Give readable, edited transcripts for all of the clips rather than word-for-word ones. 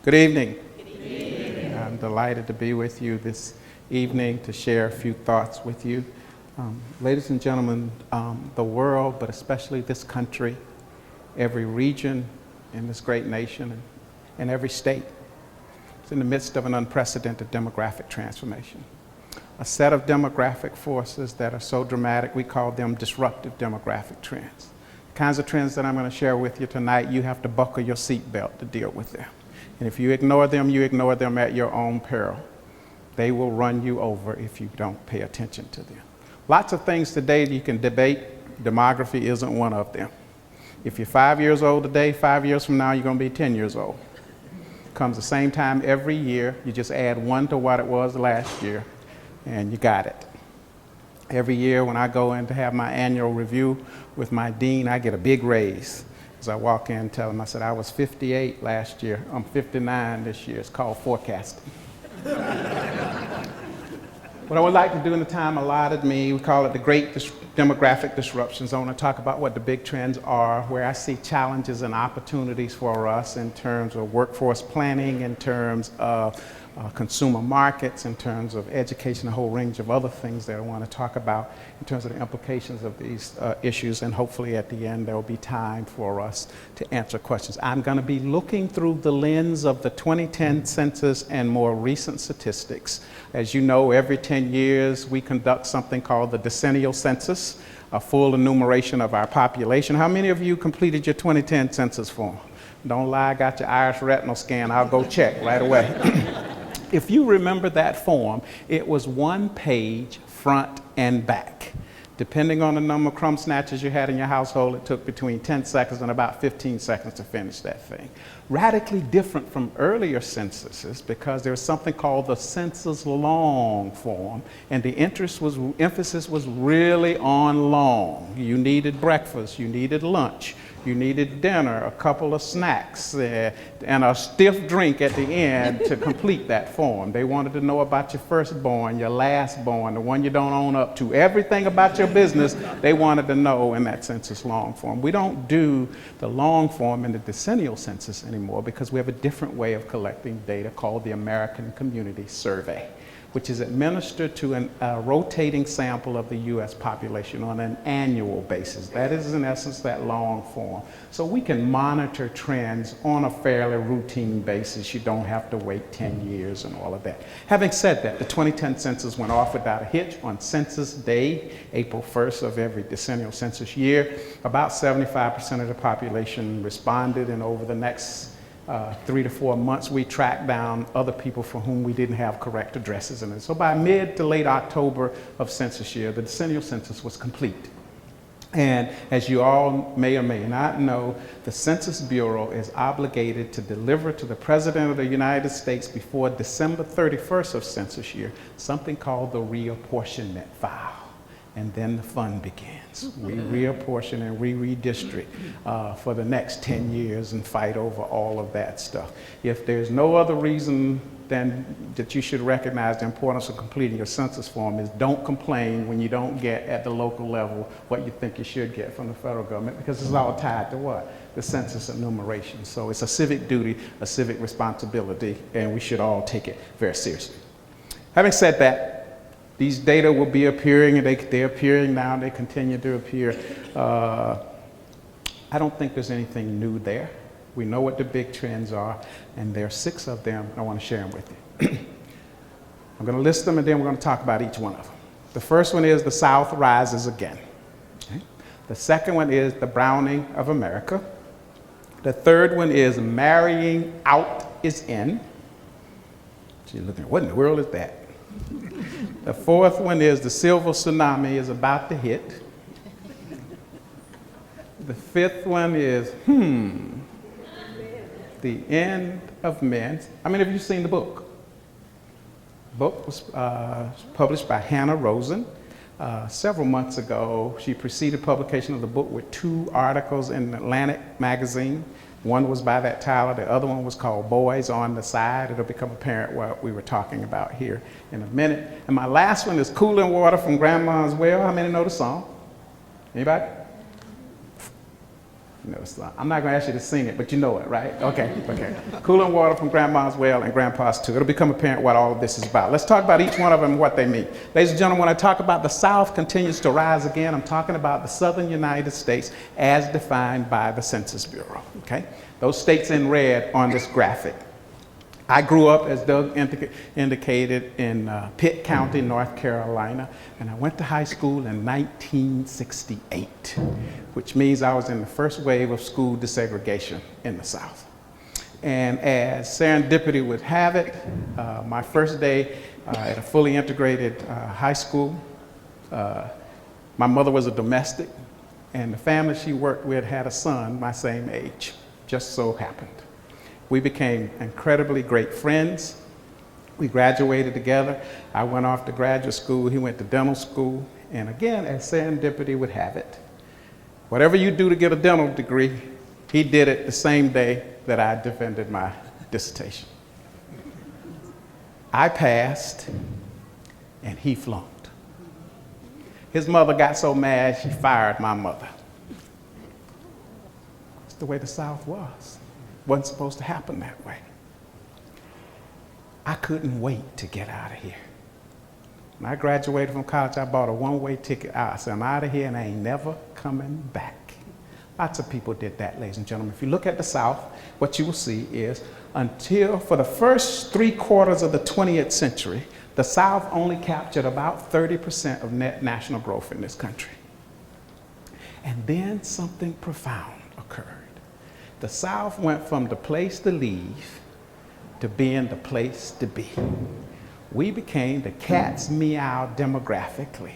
Good evening. Good evening. I'm delighted to be with you this evening to share a few thoughts with you. Ladies and gentlemen, the world, but especially this country, every region in this great nation and every state is in the midst of an unprecedented demographic transformation. A set of demographic forces that are so dramatic, we call them disruptive demographic trends. The kinds of trends that I'm going to share with you tonight, you have to buckle your seatbelt to deal with them. And if you ignore them at your own peril. They will run you over if you don't pay attention to them. Lots of things today you can debate. Demography isn't one of them. If you're 5 years old today, 5 years from now, you're going to be 10 years old. Comes the same time every year. You just add one to what it was last year, and you got it. Every year when I go in to have my annual review with my dean, I get a big raise. As I walk in and tell him, I said, I was 58 last year. I'm 59 this year. It's called forecasting. What I would like to do in the time allotted me, we call it the Great Demographic Disruptions. I want to talk about what the big trends are, where I see challenges and opportunities for us in terms of workforce planning, in terms of consumer markets, in terms of education, a whole range of other things that I want to talk about in terms of the implications of these issues, and hopefully at the end there will be time for us to answer questions. I'm going to be looking through the lens of the 2010 census and more recent statistics. As you know, every 10 years we conduct something called the decennial census, a full enumeration of our population. How many of you completed your 2010 census form? Don't lie, I got your iris retinal scan, I'll go check right away. If you remember that form, it was one page, front and back. Depending on the number of crumb snatchers you had in your household, it took between 10 seconds and about 15 seconds to finish that thing. Radically different from earlier censuses because there was something called the census long form, and the emphasis was really on long. You needed breakfast, you needed lunch, you needed dinner, a couple of snacks, and a stiff drink at the end to complete that form. They wanted to know about your firstborn, your lastborn, the one you don't own up to. Everything about your business, they wanted to know in that census long form. We don't do the long form in the decennial census anymore because we have a different way of collecting data called the American Community Survey, which is administered to a rotating sample of the U.S. population on an annual basis. That is, in essence, that long form. So we can monitor trends on a fairly routine basis. You don't have to wait 10 years and all of that. Having said that, the 2010 census went off without a hitch on Census Day, April 1st of every decennial census year. About 75% of the population responded, and over the next 3 to 4 months, we tracked down other people for whom we didn't have correct addresses in it. So by mid to late October of census year, the decennial census was complete. And as you all may or may not know, the Census Bureau is obligated to deliver to the President of the United States before December 31st of census year something called the reapportionment file. And then the fun begins. We reapportion and we redistrict for the next 10 years and fight over all of that stuff. If there's no other reason than that you should recognize the importance of completing your census form is don't complain when you don't get at the local level what you think you should get from the federal government, because it's all tied to what? The census enumeration. So it's a civic duty, a civic responsibility, and we should all take it very seriously. Having said that, these data will be appearing, and they're appearing now, and they continue to appear. I don't think there's anything new there. We know what the big trends are, and there are 6 of them. I want to share them with you. I'm going to list them, and then we're going to talk about each one of them. The first one is the South rises again. Okay? The second one is the browning of America. The third one is marrying out is in. So you're looking, what in the world is that? The fourth one is the Silver Tsunami is about to hit. The fifth one is, the end of men. How many of you seen the book? The book was published by Hannah Rosen several months ago. She preceded publication of the book with 2 articles in Atlantic magazine. One was by that title, the other one was called Boys on the Side. It'll become apparent what we were talking about here in a minute. And my last one is Cooling Water from Grandma's Well. How many know the song? Anybody? You know the song. I'm not going to ask you to sing it, but you know it, right? Okay. Cooling water from Grandma's well and Grandpa's too. It'll become apparent what all of this is about. Let's talk about each one of them and what they mean. Ladies and gentlemen, when I talk about the South continues to rise again, I'm talking about the Southern United States as defined by the Census Bureau, okay? Those states in red on this graphic. I grew up, as Doug indicated, in Pitt County, North Carolina, and I went to high school in 1968, which means I was in the first wave of school desegregation in the South. And as serendipity would have it, my first day at a fully integrated high school, my mother was a domestic, and the family she worked with had a son my same age, just so happened. We became incredibly great friends. We graduated together. I went off to graduate school. He went to dental school. And again, as serendipity would have it, whatever you do to get a dental degree, he did it the same day that I defended my dissertation. I passed, and he flunked. His mother got so mad, she fired my mother. It's the way the South was. Wasn't supposed to happen that way. I couldn't wait to get out of here. When I graduated from college, I bought a one-way ticket out. I said, I'm out of here and I ain't never coming back. Lots of people did that, ladies and gentlemen. If you look at the South, what you will see is until for the first 3/4 of the 20th century, the South only captured about 30% of net national growth in this country. And then something profound occurred. The South went from the place to leave to being the place to be. We became the cat's meow demographically.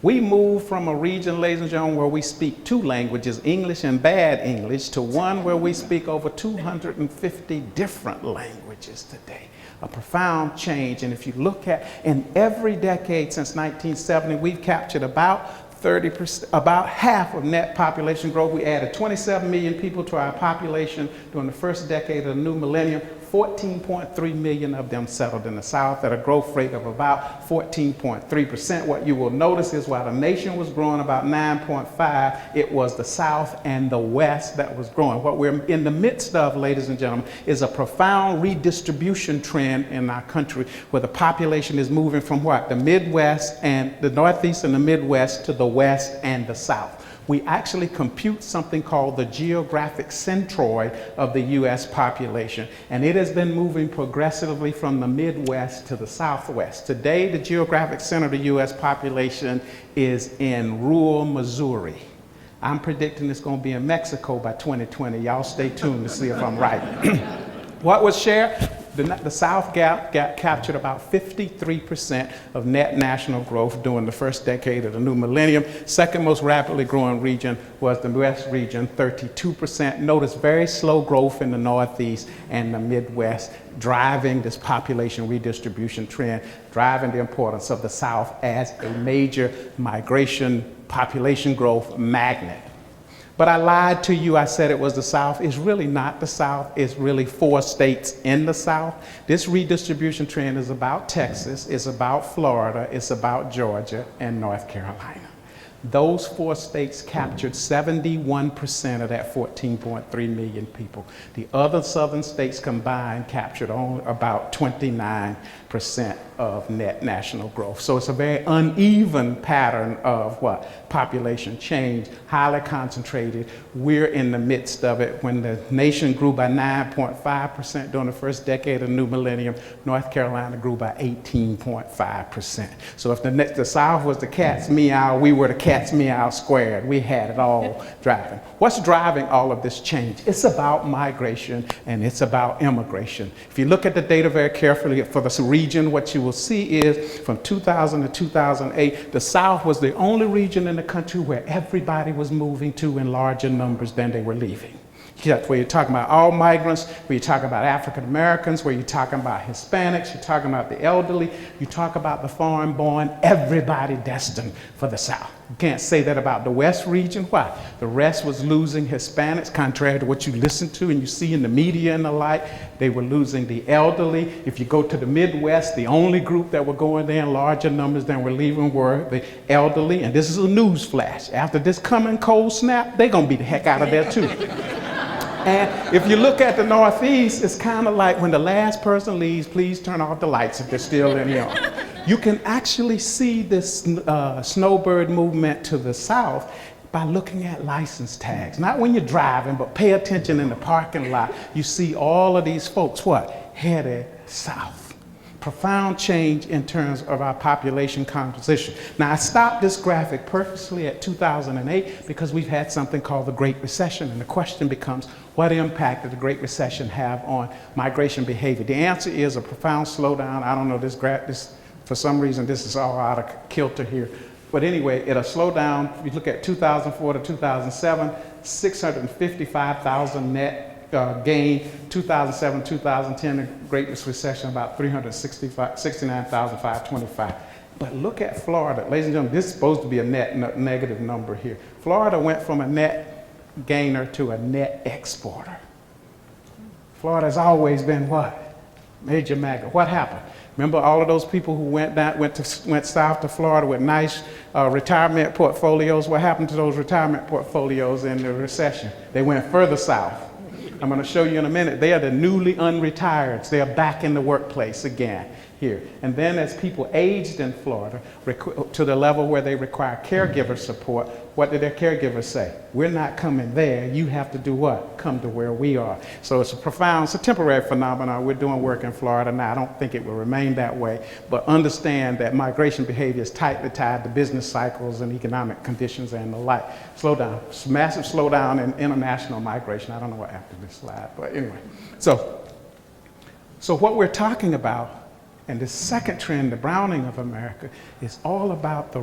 We moved from a region, ladies and gentlemen, where we speak 2 languages, English and bad English, to one where we speak over 250 different languages today. A profound change. And if you look at, in every decade since 1970, we've captured about 30%, about half of net population growth. We added 27 million people to our population during the first decade of the new millennium. 14.3 million of them settled in the South at a growth rate of about 14.3%. What you will notice is while the nation was growing about 9.5, it was the South and the West that was growing. What we're in the midst of, ladies and gentlemen, is a profound redistribution trend in our country where the population is moving from what? The Midwest and the Northeast and the Midwest to the West and the South. We actually compute something called the geographic centroid of the U.S. population, and it has been moving progressively from the Midwest to the Southwest. Today, the geographic center of the U.S. population is in rural Missouri. I'm predicting it's going to be in Mexico by 2020. Y'all stay tuned to see if I'm right. What was shared? The South captured about 53% of net national growth during the first decade of the new millennium. Second most rapidly growing region was the West region, 32%. Notice very slow growth in the Northeast and the Midwest, driving this population redistribution trend, driving the importance of the South as a major migration population growth magnet. But I lied to you. I said it was the South. It's really not the South. It's really 4 states in the South. This redistribution trend is about Texas, it's about Florida, it's about Georgia, and North Carolina. Those 4 states captured 71% of that 14.3 million people. The other southern states combined captured only about 29% of net national growth. So it's a very uneven pattern of what? Population change, highly concentrated. We're in the midst of it. When the nation grew by 9.5% during the first decade of the new millennium, North Carolina grew by 18.5%. So if the South was the cat's meow, we were the cat's meow squared. We had it all driving. What's driving all of this change? It's about migration and it's about immigration. If you look at the data very carefully for this region, what you will see is from 2000 to 2008, the South was the only region in the country where everybody was moving to in larger numbers than they were leaving. Where you're talking about all migrants, where you're talking about African Americans, where you're talking about Hispanics, you're talking about the elderly, you talk about the foreign born, everybody destined for the South. You can't say that about the West region. Why? The West was losing Hispanics, contrary to what you listen to and you see in the media and the like. They were losing the elderly. If you go to the Midwest, the only group that were going there in larger numbers than were leaving were the elderly. And this is a news flash. After this coming cold snap, they're going to be the heck out of there too. And if you look at the Northeast, it's kind of like when the last person leaves, please turn off the lights if they're still in here. You can actually see this snowbird movement to the south by looking at license tags. Not when you're driving, but pay attention in the parking lot. You see all of these folks, what? Headed south. Profound change in terms of our population composition. Now, I stopped this graphic purposely at 2008 because we've had something called the Great Recession, and the question becomes, what impact did the Great Recession have on migration behavior? The answer is a profound slowdown. I don't know, this for some reason, this is all out of kilter here. But anyway, it'll slow down. If you look at 2004 to 2007, 655,000 net gain. 2007, 2010, the Great Recession, about 369,525. But look at Florida. Ladies and gentlemen, this is supposed to be a net negative number here. Florida went from a net gainer to a net exporter. Florida has always been what? Major magnet. What happened? Remember all of those people who went south to Florida with nice retirement portfolios? What happened to those retirement portfolios in the recession? They went further south. I'm going to show you in a minute. They are the newly unretireds. They are back in the workplace again here. And then as people aged in Florida to the level where they require caregiver support, what did their caregivers say? We're not coming there. You have to do what? Come to where we are. So it's a temporary phenomenon. We're doing work in Florida now. I don't think it will remain that way, but understand that migration behavior is tightly tied to business cycles and economic conditions and the like. Slowdown, massive slowdown in international migration. I don't know what happened to this slide, but anyway. So what we're talking about, and the second trend, the browning of America, is all about the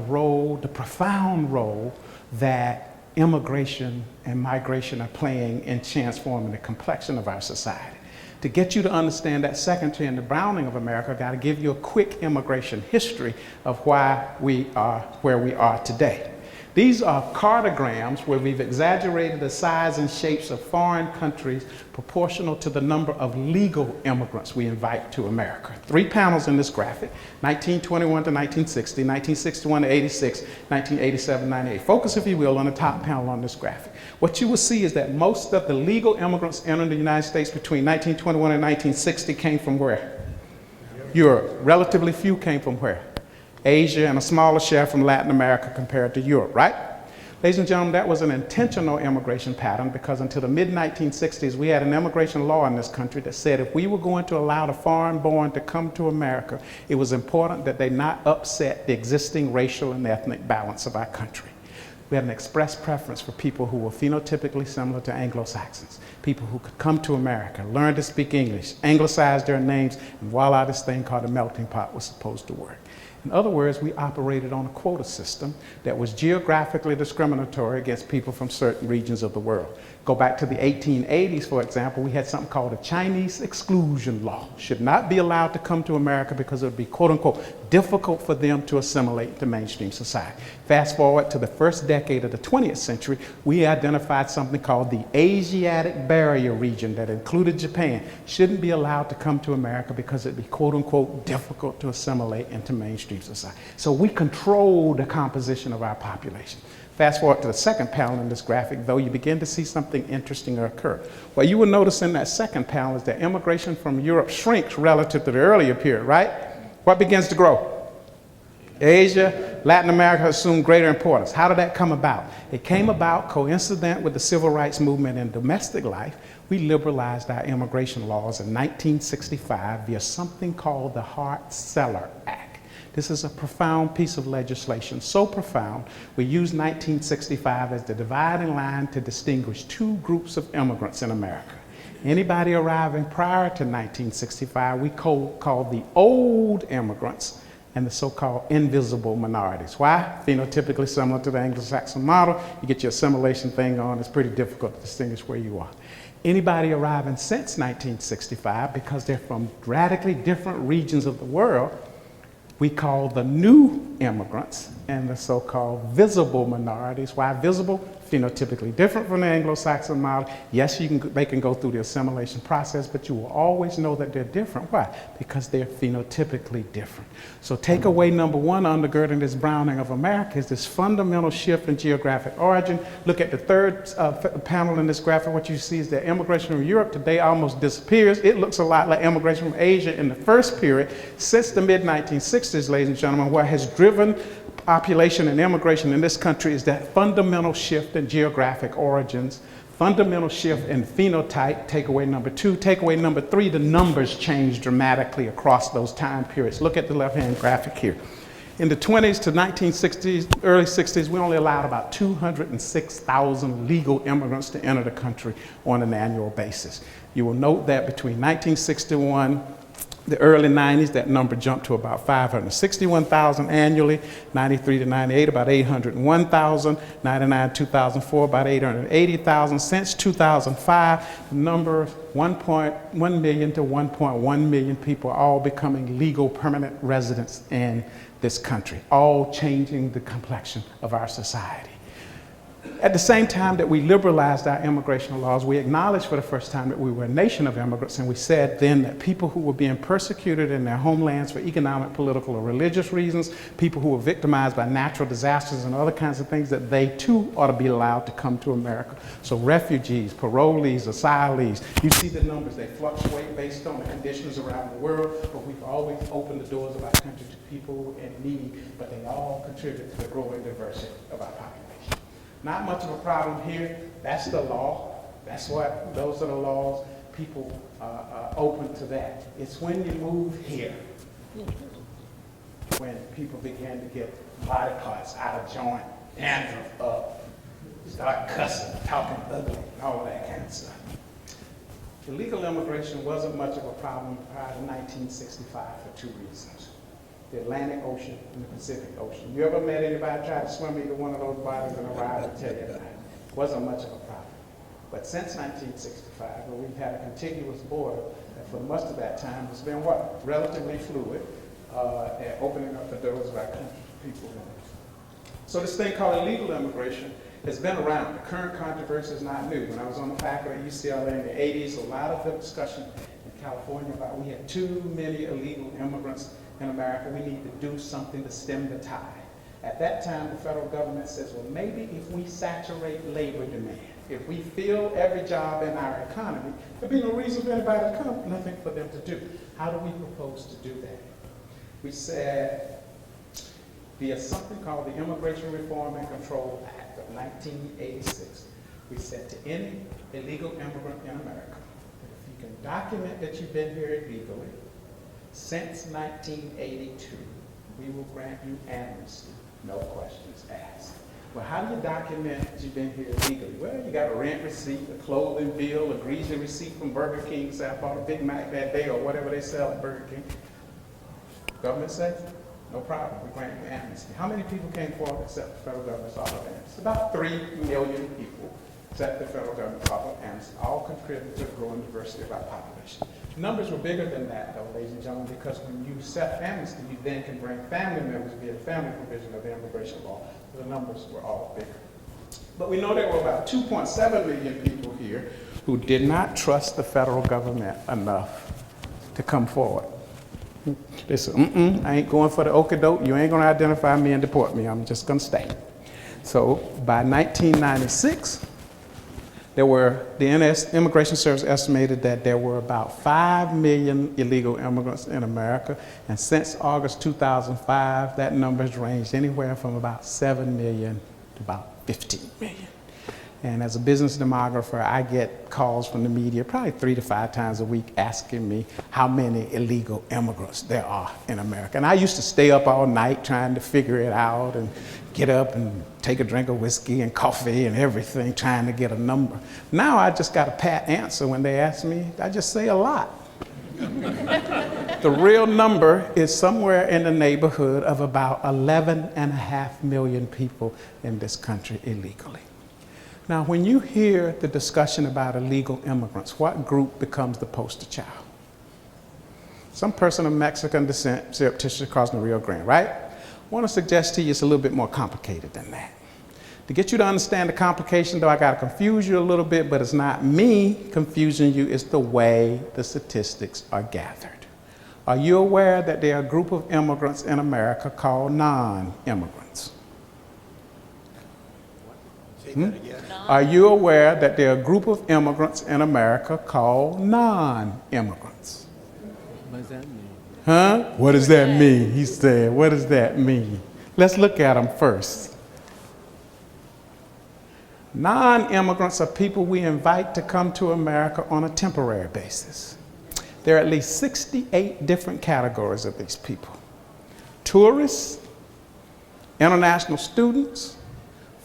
profound role that immigration and migration are playing in transforming the complexion of our society. To get you to understand that second trend, the browning of America, I've got to give you a quick immigration history of why we are where we are today. These are cartograms where we've exaggerated the size and shapes of foreign countries proportional to the number of legal immigrants we invite to America. 3 panels in this graphic, 1921 to 1960, 1961 to 86, 1987, 98. Focus, if you will, on the top panel on this graphic. What you will see is that most of the legal immigrants entering the United States between 1921 and 1960 came from where? Europe. Relatively few came from where? Asia, and a smaller share from Latin America compared to Europe, right? Ladies and gentlemen, that was an intentional immigration pattern because until the mid-1960s, we had an immigration law in this country that said if we were going to allow the foreign-born to come to America, it was important that they not upset the existing racial and ethnic balance of our country. We had an express preference for people who were phenotypically similar to Anglo-Saxons, people who could come to America, learn to speak English, anglicize their names, and voila, this thing called a melting pot was supposed to work. In other words, we operated on a quota system that was geographically discriminatory against people from certain regions of the world. Go back to the 1880s, for example, we had something called a Chinese exclusion law. Should not be allowed to come to America because it would be, quote unquote, difficult for them to assimilate to mainstream society. Fast forward to the first decade of the 20th century, we identified something called the Asiatic Barrier region that included Japan. Shouldn't be allowed to come to America because it'd be, quote unquote, difficult to assimilate into mainstream society. So we control the composition of our population. Fast forward to the second panel in this graphic, though, you begin to see something interesting occur. What you will notice in that second panel is that immigration from Europe shrinks relative to the earlier period, right? What begins to grow? Asia, Latin America assumed greater importance. How did that come about? It came about coincident with the civil rights movement in domestic life. We liberalized our immigration laws in 1965 via something called the Hart-Celler Act. This is a profound piece of legislation, so profound, we use 1965 as the dividing line to distinguish 2 groups of immigrants in America. Anybody arriving prior to 1965, we call the old immigrants and the so-called invisible minorities. Why? Phenotypically similar to the Anglo-Saxon model. You get your assimilation thing on, it's pretty difficult to distinguish where you are. Anybody arriving since 1965, because they're from radically different regions of the world, we call the new immigrants and the so-called visible minorities. Why visible? Phenotypically different from the Anglo-Saxon model. Yes, they can go through the assimilation process, but you will always know that they're different. Why? Because they're phenotypically different. So takeaway number one undergirding this browning of America is this fundamental shift in geographic origin. Look at the third panel in this graphic. What you see is that immigration from Europe today almost disappears. It looks a lot like immigration from Asia in the first period since the mid-1960s, ladies and gentlemen. What has driven population and immigration in this country is that fundamental shift in geographic origins, fundamental shift in phenotype, takeaway number two. Takeaway number three, the numbers change dramatically across those time periods. Look at the left-hand graphic here. In the 20s to 1960s, early 60s, we only allowed about 206,000 legal immigrants to enter the country on an annual basis. You will note that between 1961 the early 90s, that number jumped to about 561,000 annually. 93 to 98, about 801,000. 99 to 2004, about 880,000. Since 2005, the number 1.1 million to 1.1 million people all becoming legal permanent residents in this country, all changing the complexion of our society. At the same time that we liberalized our immigration laws, we acknowledged for the first time that we were a nation of immigrants, and we said then that people who were being persecuted in their homelands for economic, political, or religious reasons, people who were victimized by natural disasters and other kinds of things, that they too ought to be allowed to come to America. So refugees, parolees, asylees, you see the numbers, they fluctuate based on the conditions around the world, but we've always opened the doors of our country to people in need, but they all contribute to the growing diversity of our population. Not much of a problem here. That's the law. Those are the laws. People are open to that. It's when you move here, when people begin to get body parts out of joint, dandruff up, start cussing, talking ugly, and all that kind of stuff. Illegal immigration wasn't much of a problem prior to 1965 for two reasons. The Atlantic Ocean and the Pacific Ocean. You ever met anybody try to swim either one of those bodies and arrive and tell you that? Wasn't much of a problem. But since 1965, where we've had a contiguous border that for most of that time has been what? Relatively fluid, and opening up the doors of our country to people. So this thing called illegal immigration has been around. The current controversy is not new. When I was on the faculty at UCLA in the 80s, a lot of the discussion in California about we had too many illegal immigrants in America, we need to do something to stem the tide. At that time, the federal government says, well, maybe if we saturate labor demand, if we fill every job in our economy, there'd be no reason for anybody to come, nothing for them to do. How do we propose to do that? We said, via something called the Immigration Reform and Control Act of 1986, we said to any illegal immigrant in America, that if you can document that you've been here illegally, since 1982, we will grant you amnesty, no questions asked. Well, how do you document that you've been here illegally? Well, you got a rent receipt, a clothing bill, a greasy receipt from Burger King, say I bought a Big Mac that day, or whatever they sell at Burger King. Government says, no problem, we grant you amnesty. How many people came forward except the federal government's offer of amnesty? About 3 million people except the federal government's offer of amnesty, all contribute to the growing diversity of our population. Numbers were bigger than that, though, ladies and gentlemen, because when you set amnesty, you then can bring family members via the family provision of the immigration law. So the numbers were all bigger. But we know there were about 2.7 million people here who did not trust the federal government enough to come forward. They said, I ain't going for the okie-doke. You ain't going to identify me and deport me. I'm just going to stay. So by 1996, the Immigration Service estimated that there were about 5 million illegal immigrants in America, and since August 2005, that number has ranged anywhere from about 7 million to about 15 million. And as a business demographer, I get calls from the media probably 3 to 5 times a week asking me how many illegal immigrants there are in America. And I used to stay up all night trying to figure it out and get up and take a drink of whiskey and coffee and everything, trying to get a number. Now I just got a pat answer when they ask me. I just say a lot. The real number is somewhere in the neighborhood of about 11.5 million people in this country illegally. Now, when you hear the discussion about illegal immigrants, what group becomes the poster child? some person of Mexican descent surreptitiously crossing the Rio Grande, right? I want to suggest to you it's a little bit more complicated than that. To get you to understand the complication, though, I got to confuse you a little bit, but it's not me confusing you, it's the way the statistics are gathered. Are you aware that there are a group of immigrants in America called non-immigrants? Are you aware that there are a group of immigrants in America called non-immigrants? What does that mean? Huh? What does that mean? He said, what does that mean? Let's look at them first. Non-immigrants are people we invite to come to America on a temporary basis. There are at least 68 different categories of these people. Tourists, international students,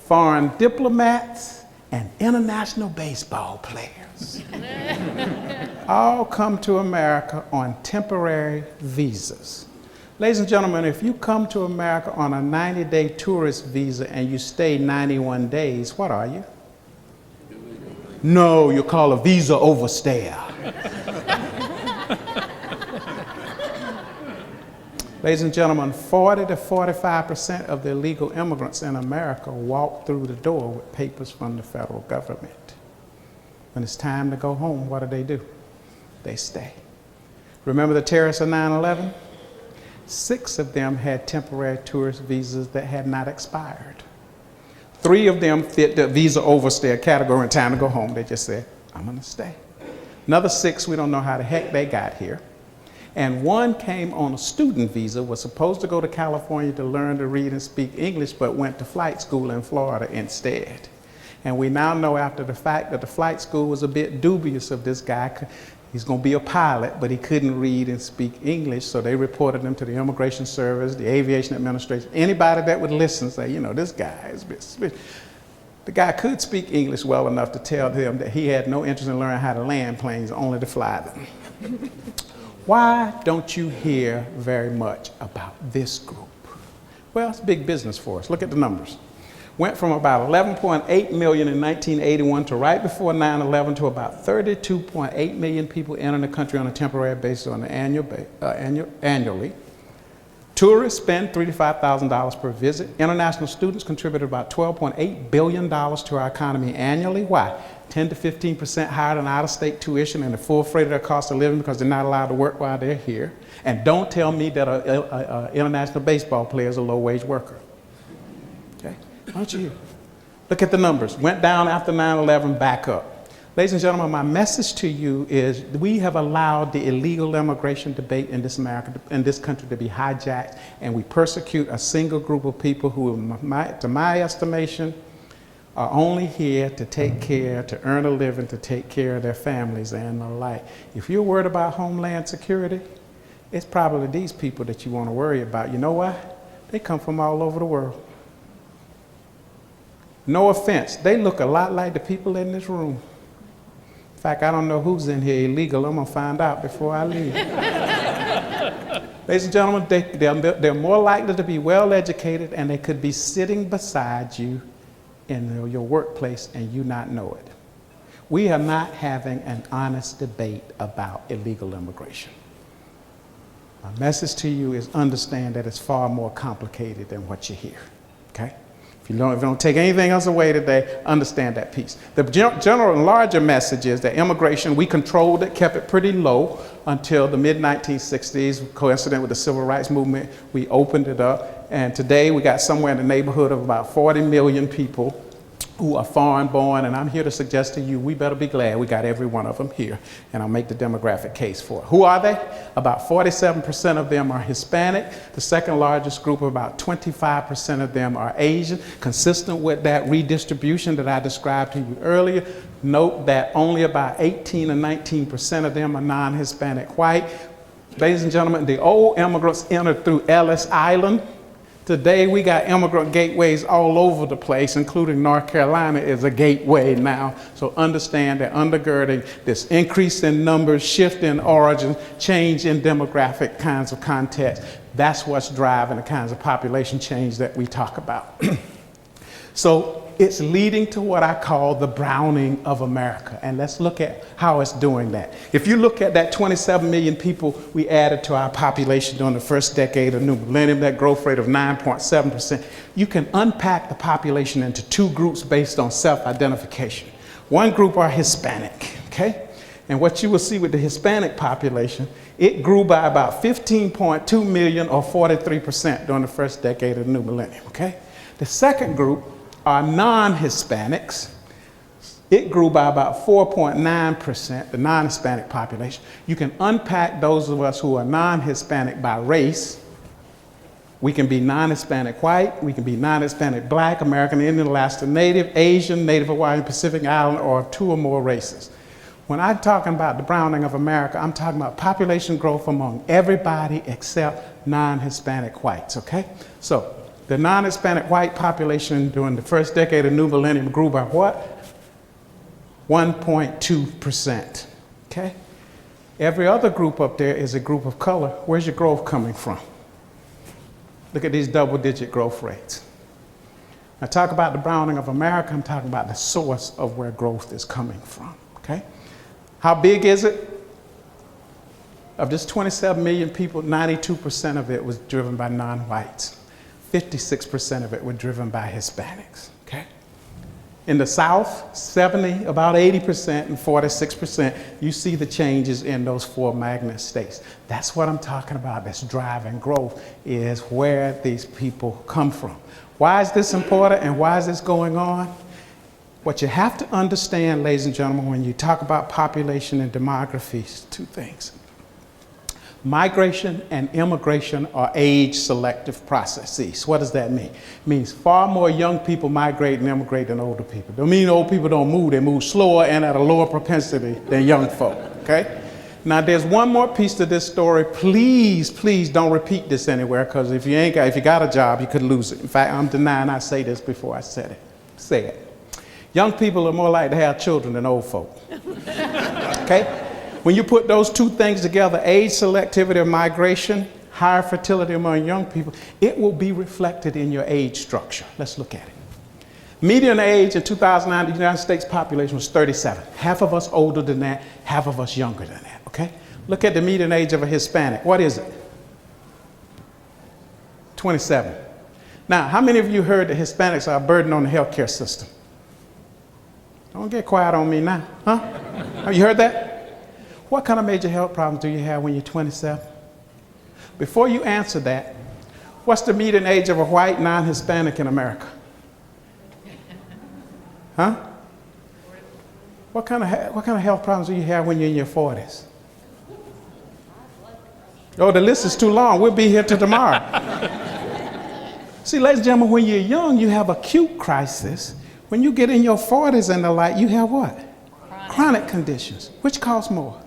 foreign diplomats, and international baseball players. All come to America on temporary visas. Ladies and gentlemen, if you come to America on a 90-day tourist visa and you stay 91 days, what are you? No, you're called a visa overstayer. Ladies and gentlemen, 40 to 45% of the illegal immigrants in America walk through the door with papers from the federal government. When it's time to go home, what do? They stay. Remember the terrorists of 9/11? 6 of them had temporary tourist visas that had not expired. 3 of them fit the visa overstay category in time to go home. They just said, I'm gonna stay. Another 6, we don't know how the heck they got here. And 1 came on a student visa, was supposed to go to California to learn to read and speak English, but went to flight school in Florida instead. And we now know after the fact that the flight school was a bit dubious of this guy. He's going to be a pilot, but he couldn't read and speak English, so they reported him to the Immigration Service, the Aviation Administration. Anybody that would listen say, you know, this guy is a bit suspicious. The guy could speak English well enough to tell them that he had no interest in learning how to land planes, only to fly them. Why don't you hear very much about this group? Well, it's big business for us. Look at the numbers. Went from about 11.8 million in 1981 to right before 9/11 to about 32.8 million people entering the country on a temporary basis on an annually. Tourists spend $3,000 to $5,000 per visit. International students contributed about $12.8 billion to our economy annually. Why? 10 to 15% higher than out-of-state tuition and the full freight of their cost of living because they're not allowed to work while they're here. And don't tell me that an international baseball player is a low-wage worker. Okay? Why don't you? Look at the numbers. Went down after 9/11, back up. Ladies and gentlemen, my message to you is we have allowed the illegal immigration debate in this country to be hijacked, and we persecute a single group of people who, to my estimation, are only here to take care, to earn a living, to take care of their families and the like. If you're worried about homeland security, it's probably these people that you want to worry about. You know why? They come from all over the world. No offense, they look a lot like the people in this room. In fact, I don't know who's in here illegal. I'm gonna find out before I leave. Ladies and gentlemen, they're more likely to be well educated, and they could be sitting beside you in your workplace and you not know it. We are not having an honest debate about illegal immigration. My message to you is understand that it's far more complicated than what you hear, okay? If you don't take anything else away today, understand that piece. The general and larger message is that immigration, we controlled it, kept it pretty low until the mid-1960s, coincident with the Civil Rights Movement. We opened it up, and today we got somewhere in the neighborhood of about 40 million people who are foreign born, and I'm here to suggest to you, we better be glad we got every one of them here, and I'll make the demographic case for it. Who are they? About 47% of them are Hispanic. The second largest group, about 25% of them are Asian. Consistent with that redistribution that I described to you earlier, note that only about 18 or 19% of them are non-Hispanic white. Ladies and gentlemen, the old immigrants entered through Ellis Island. Today, we got immigrant gateways all over the place, including North Carolina is a gateway now. So understand that undergirding this increase in numbers, shift in origin, change in demographic kinds of context, that's what's driving the kinds of population change that we talk about. So it's leading to what I call the browning of America. And let's look at how it's doing that. If you look at that 27 million people we added to our population during the first decade of the new millennium, that growth rate of 9.7%, you can unpack the population into two groups based on self-identification. One group are Hispanic, okay? And what you will see with the Hispanic population, it grew by about 15.2 million or 43% during the first decade of the new millennium, okay? The second group are non-Hispanics. It grew by about 4.9%, the non-Hispanic population. You can unpack those of us who are non-Hispanic by race. We can be non-Hispanic white, we can be non-Hispanic black, American Indian, Alaska Native, Asian, Native Hawaiian, Pacific Islander, or two or more races. When I'm talking about the browning of America, I'm talking about population growth among everybody except non-Hispanic whites, okay? So the non-Hispanic white population during the first decade of the new millennium grew by what? 1.2%, okay? Every other group up there is a group of color. Where's your growth coming from? Look at these double-digit growth rates. I talk about the browning of America, I'm talking about the source of where growth is coming from, okay? How big is it? Of this 27 million people, 92% of it was driven by non-whites. 56% of it were driven by Hispanics, okay? In the South, 70, about 80% and 46%, you see the changes in those four magnet states. That's what I'm talking about, that's driving growth, is where these people come from. Why is this important and why is this going on? What you have to understand, ladies and gentlemen, when you talk about population and demography is two things. Migration and immigration are age-selective processes. What does that mean? It means far more young people migrate and immigrate than older people. Don't mean old people don't move, they move slower and at a lower propensity than young folk, okay? Now there's one more piece to this story. Please, please don't repeat this anywhere, because if you got a job, you could lose it. In fact, I'm denying I say this before I said it. Say it. Young people are more likely to have children than old folk, okay? When you put those two things together, age selectivity of migration, higher fertility among young people, it will be reflected in your age structure. Let's look at it. Median age in 2009, the United States population was 37. Half of us older than that, half of us younger than that, okay? Look at the median age of a Hispanic. What is it? 27. Now, how many of you heard that Hispanics are a burden on the healthcare system? Don't get quiet on me now, huh? Have you heard that? What kind of major health problems do you have when you're 27? Before you answer that, what's the median age of a white non-Hispanic in America? Huh? What kind of health problems do you have when you're in your 40s? Oh, the list is too long. We'll be here till tomorrow. See, ladies and gentlemen, when you're young, you have acute crisis. When you get in your 40s and the like, you have what? Chronic conditions. Which cost more?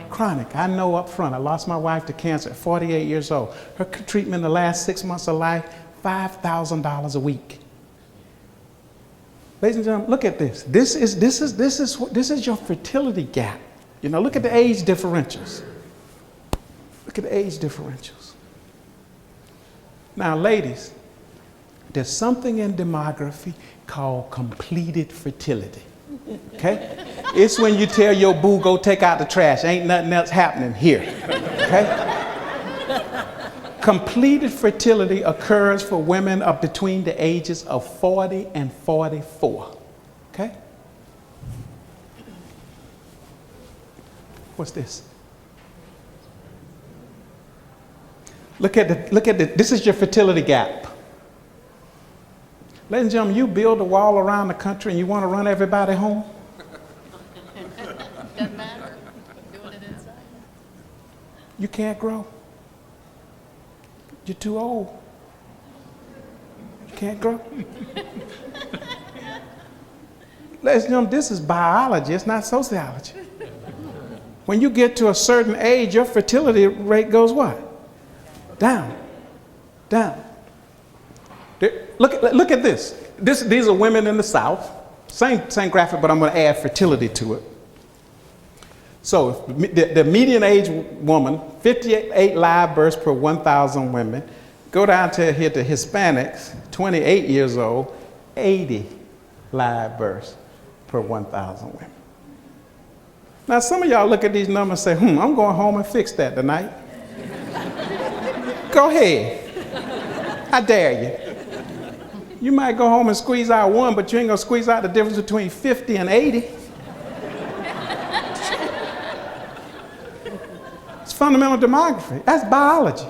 Chronic. I know up front. I lost my wife to cancer at 48 years old. Her treatment in the last 6 months of life, $5,000 a week. Ladies and gentlemen, look at this. This is your fertility gap. You know, look at the age differentials. Look at the age differentials. Now, ladies, there's something in demography called completed fertility. Okay? It's when you tell your boo, go take out the trash. Ain't nothing else happening here. Okay? Completed fertility occurs for women up between the ages of 40 and 44. Okay? What's this? Look at the, this is your fertility gap. Ladies and gentlemen, you build a wall around the country and you want to run everybody home? Doesn't matter. Doing it inside. You can't grow. You're too old. You can't grow. Ladies and gentlemen, this is biology, it's not sociology. When you get to a certain age, your fertility rate goes what? Down. Down. Look at this. These are women in the South. Same graphic, but I'm going to add fertility to it. So the median age woman, 58 live births per 1,000 women. Go down to here to Hispanics, 28 years old, 80 live births per 1,000 women. Now, some of y'all look at these numbers and say, I'm going home and fix that tonight. Go ahead. I dare you. You might go home and squeeze out one, but you ain't gonna squeeze out the difference between 50 and 80. It's fundamental demography. That's biology.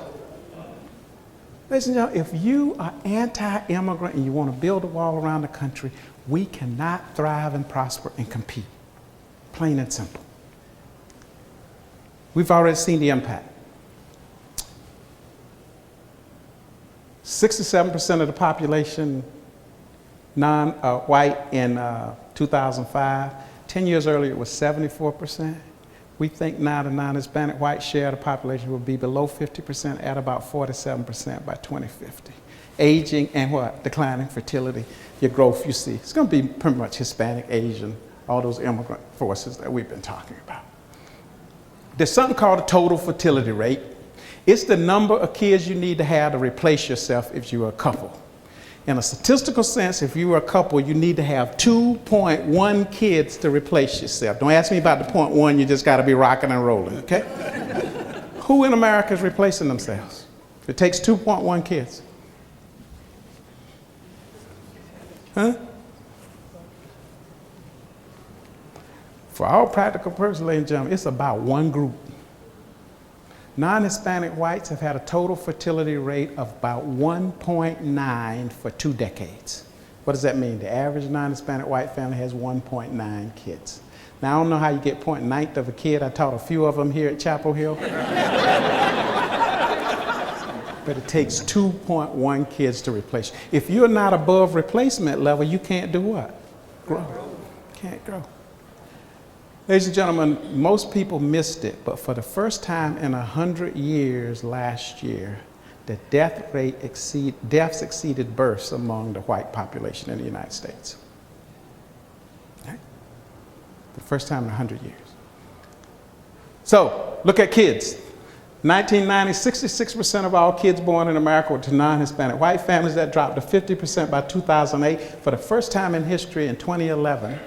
Ladies and gentlemen, if you are anti-immigrant and you want to build a wall around the country, we cannot thrive and prosper and compete. Plain and simple. We've already seen the impact. 67% of the population non-white in 2005. 10 years earlier, it was 74%. We think now the non-Hispanic white share of the population will be below 50% at about 47% by 2050. Aging and what? Declining fertility, your growth you see. It's going to be pretty much Hispanic, Asian, all those immigrant forces that we've been talking about. There's something called a total fertility rate. It's the number of kids you need to have to replace yourself if you're a couple. In a statistical sense, if you were a couple, you need to have 2.1 kids to replace yourself. Don't ask me about the 0.1, you just got to be rocking and rolling, okay? Who in America is replacing themselves? It takes 2.1 kids. Huh? For all practical purposes, ladies and gentlemen, it's about one group. Non-Hispanic whites have had a total fertility rate of about 1.9 for 2 decades. What does that mean? The average non-Hispanic white family has 1.9 kids. Now, I don't know how you get 0.9 of a kid. I taught a few of them here at Chapel Hill. But it takes 2.1 kids to replace you. If you're not above replacement level, you can't do what? Grow. Can't grow. Ladies and gentlemen, most people missed it, but for the first time in 100 years last year, the deaths exceeded births among the white population in the United States. Okay? The first time in 100 years. So, look at kids. 1990, 66% of all kids born in America were to non-Hispanic white families. That dropped to 50% by 2008. For the first time in history in 2011,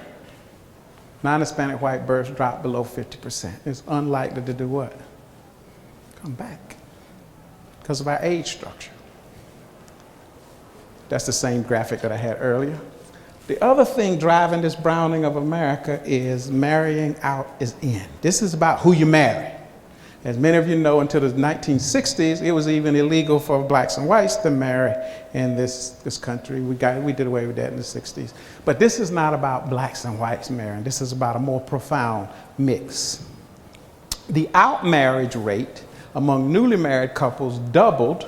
non-Hispanic white births dropped below 50%. It's unlikely to do what? Come back. Because of our age structure. That's the same graphic that I had earlier. The other thing driving this browning of America is marrying out is in. This is about who you marry. As many of you know, until the 1960s, it was even illegal for blacks and whites to marry in this country. We did away with that in the 60s. But this is not about blacks and whites marrying. This is about a more profound mix. The out-marriage rate among newly married couples doubled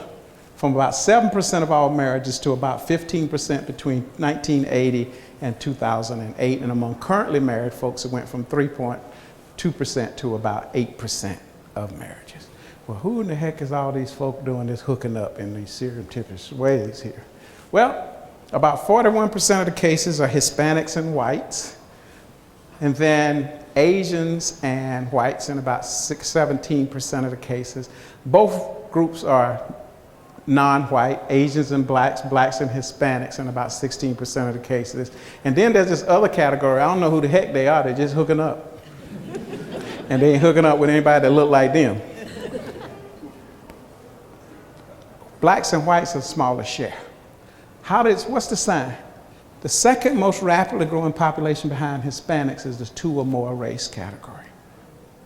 from about 7% of all marriages to about 15% between 1980 and 2008. And among currently married folks, it went from 3.2% to about 8% of marriages. Well, who in the heck is all these folk doing this hooking up in these surreptitious ways here? Well, about 41% of the cases are Hispanics and whites, and then Asians and whites in about 17% of the cases. Both groups are non-white, Asians and blacks, blacks and Hispanics in about 16% of the cases. And then there's this other category, I don't know who the heck they are, they're just hooking up. And they ain't hooking up with anybody that look like them. Blacks and whites are the smallest share. What's the sign? The second most rapidly growing population behind Hispanics is the 2 or more race category.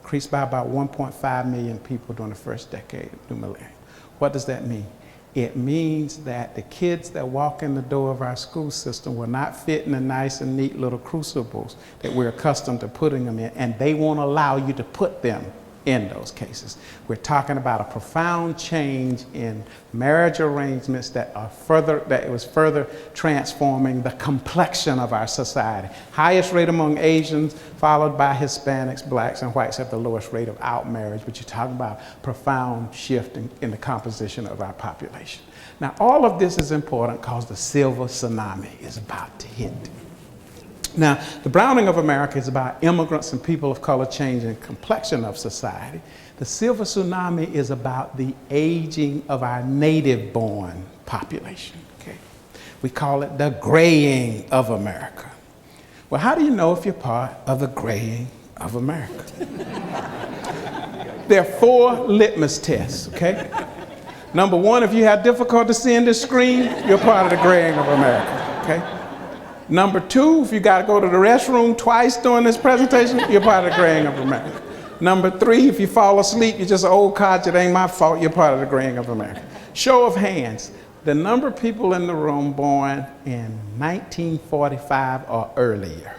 Increased by about 1.5 million people during the first decade of the millennium. What does that mean? It means that the kids that walk in the door of our school system will not fit in the nice and neat little crucibles that we're accustomed to putting them in, and they won't allow you to put them in those cases. We're talking about a profound change in marriage arrangements that was further transforming the complexion of our society. Highest rate among Asians, followed by Hispanics, blacks, and whites have the lowest rate of out marriage, but you're talking about profound shift in the composition of our population. Now, all of this is important because the Silver Tsunami is about to hit. Now, the browning of America is about immigrants and people of color changing the complexion of society. The Silver Tsunami is about the aging of our native-born population. Okay? We call it the graying of America. Well, how do you know if you're part of the graying of America? There are 4 litmus tests, okay? Number 1, if you have difficulty seeing this screen, you're part of the graying of America, okay? Number 2, if you got to go to the restroom twice during this presentation, you're part of the graying of America. Number 3, if you fall asleep, you're just an old codger, it ain't my fault, you're part of the graying of America. Show of hands, the number of people in the room born in 1945 or earlier.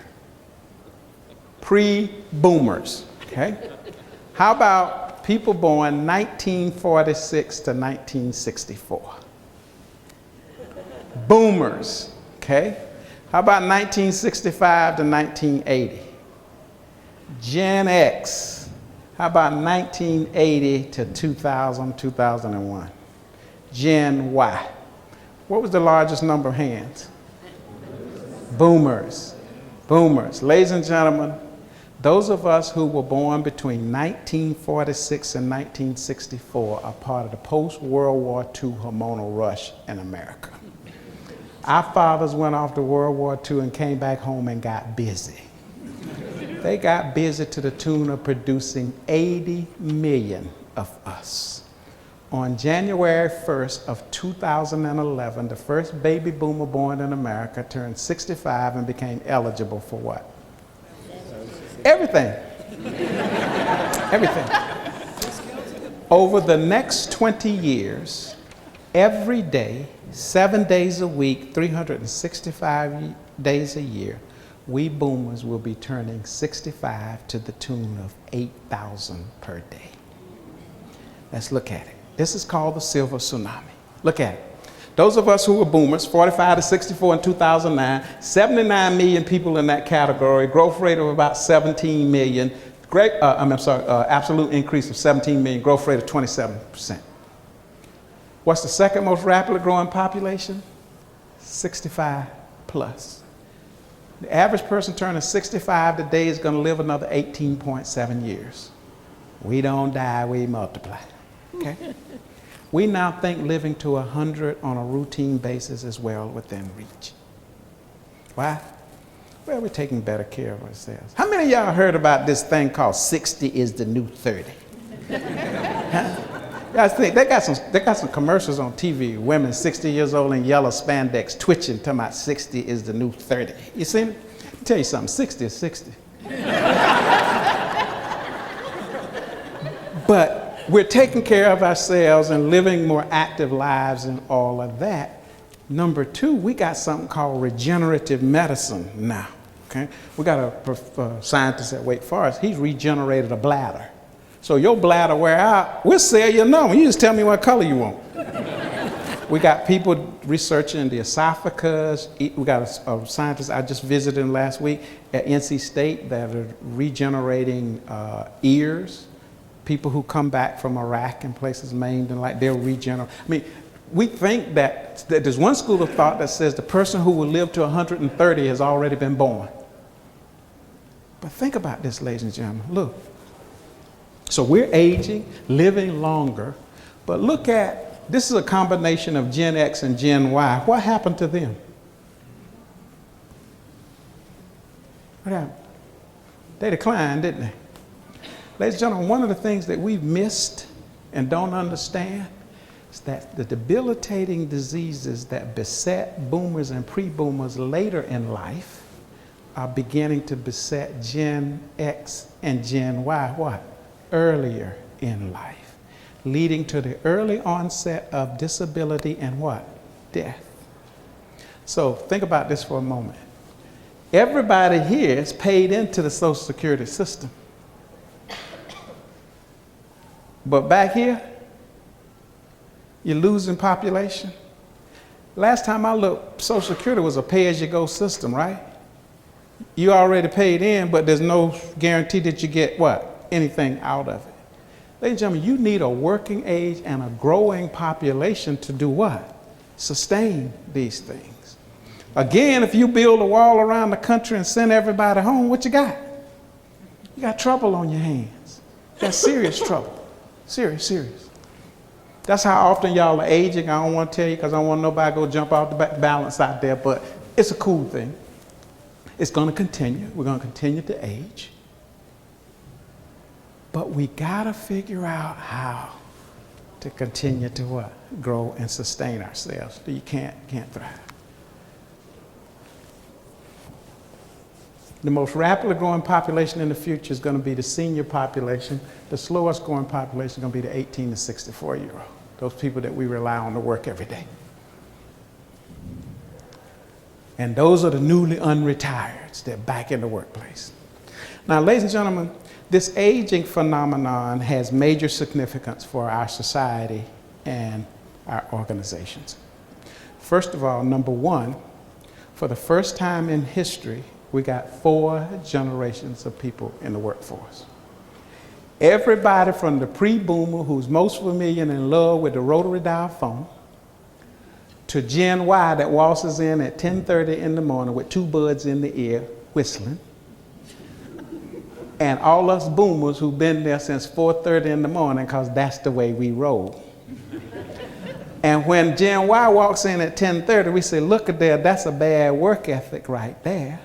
Pre-boomers, okay? How about people born 1946 to 1964? Boomers, okay? How about 1965 to 1980? Gen X. How about 1980 to 2000, 2001? Gen Y. What was the largest number of hands? Boomers. Boomers. Ladies and gentlemen, those of us who were born between 1946 and 1964 are part of the post-World War II hormonal rush in America. Our fathers went off to World War II and came back home and got busy. They got busy to the tune of producing 80 million of us. On January 1st of 2011, the first baby boomer born in America turned 65 and became eligible for what? Everything. Everything. Over the next 20 years, every day, 7 days a week, 365 days a year, we boomers will be turning 65 to the tune of 8,000 per day. Let's look at it. This is called the Silver Tsunami. Look at it. Those of us who were boomers, 45 to 64 in 2009, 79 million people in that category, growth rate of about 17 million, absolute increase of 17 million, growth rate of 27%. What's the second most rapidly growing population? 65 plus. The average person turning 65 today is going to live another 18.7 years. We don't die, we multiply. Okay? We now think living to 100 on a routine basis is well within reach. Why? Well, we're taking better care of ourselves. How many of y'all heard about this thing called 60 is the new 30? Huh? Guys think they got some commercials on TV, women 60 years old in yellow spandex twitching, talking about 60 is the new 30. You seen it? I'll tell you something, 60 is 60. But we're taking care of ourselves and living more active lives and all of that. Number 2, we got something called regenerative medicine now. Okay? We got a scientist at Wake Forest, he's regenerated a bladder. So your bladder wear out, we'll sell you another one. You just tell me what color you want. We got people researching the esophagus. We got a scientist I just visited last week at NC State that are regenerating ears. People who come back from Iraq and places maimed and like they'll regenerate. I mean, we think that there's one school of thought that says the person who will live to 130 has already been born. But think about this, ladies and gentlemen. Look. So we're aging, living longer, but look at, this is a combination of Gen X and Gen Y. What happened to them? What happened? They declined, didn't they? Ladies and gentlemen, one of the things that we've missed and don't understand is that the debilitating diseases that beset boomers and pre-boomers later in life are beginning to beset Gen X and Gen Y, what? Earlier in life, leading to the early onset of disability and what? Death. So think about this for a moment. Everybody here is paid into the Social Security system. But back here, you're losing population. Last time I looked, Social Security was a pay-as-you-go system, right? You already paid in, but there's no guarantee that you get what? Anything out of it. Ladies and gentlemen, you need a working age and a growing population to do what? Sustain these things. Again, if you build a wall around the country and send everybody home, what you got? You got trouble on your hands. You got serious trouble. Serious. That's how often y'all are aging. I don't want to tell you because I don't want nobody to go jump off the balance out there, but it's a cool thing. It's going to continue. We're going to continue to age. But we got to figure out how to continue to what? Grow and sustain ourselves. You can't thrive. The most rapidly growing population in the future is going to be the senior population. The slowest growing population is going to be the 18 to 64-year-old. Those people that we rely on to work every day. And those are the newly unretireds. They're back in the workplace. Now, ladies and gentlemen, this aging phenomenon has major significance for our society and our organizations. First of all, number one, for the first time in history, we got 4 generations of people in the workforce. Everybody from the pre-boomer who's most familiar and in love with the rotary dial phone to Gen Y that waltzes in at 10:30 in the morning with 2 buds in the ear whistling, and all us boomers who've been there since 4:30 in the morning because that's the way we roll. And when Gen Y walks in at 10:30, we say, look at there, that's a bad work ethic right there.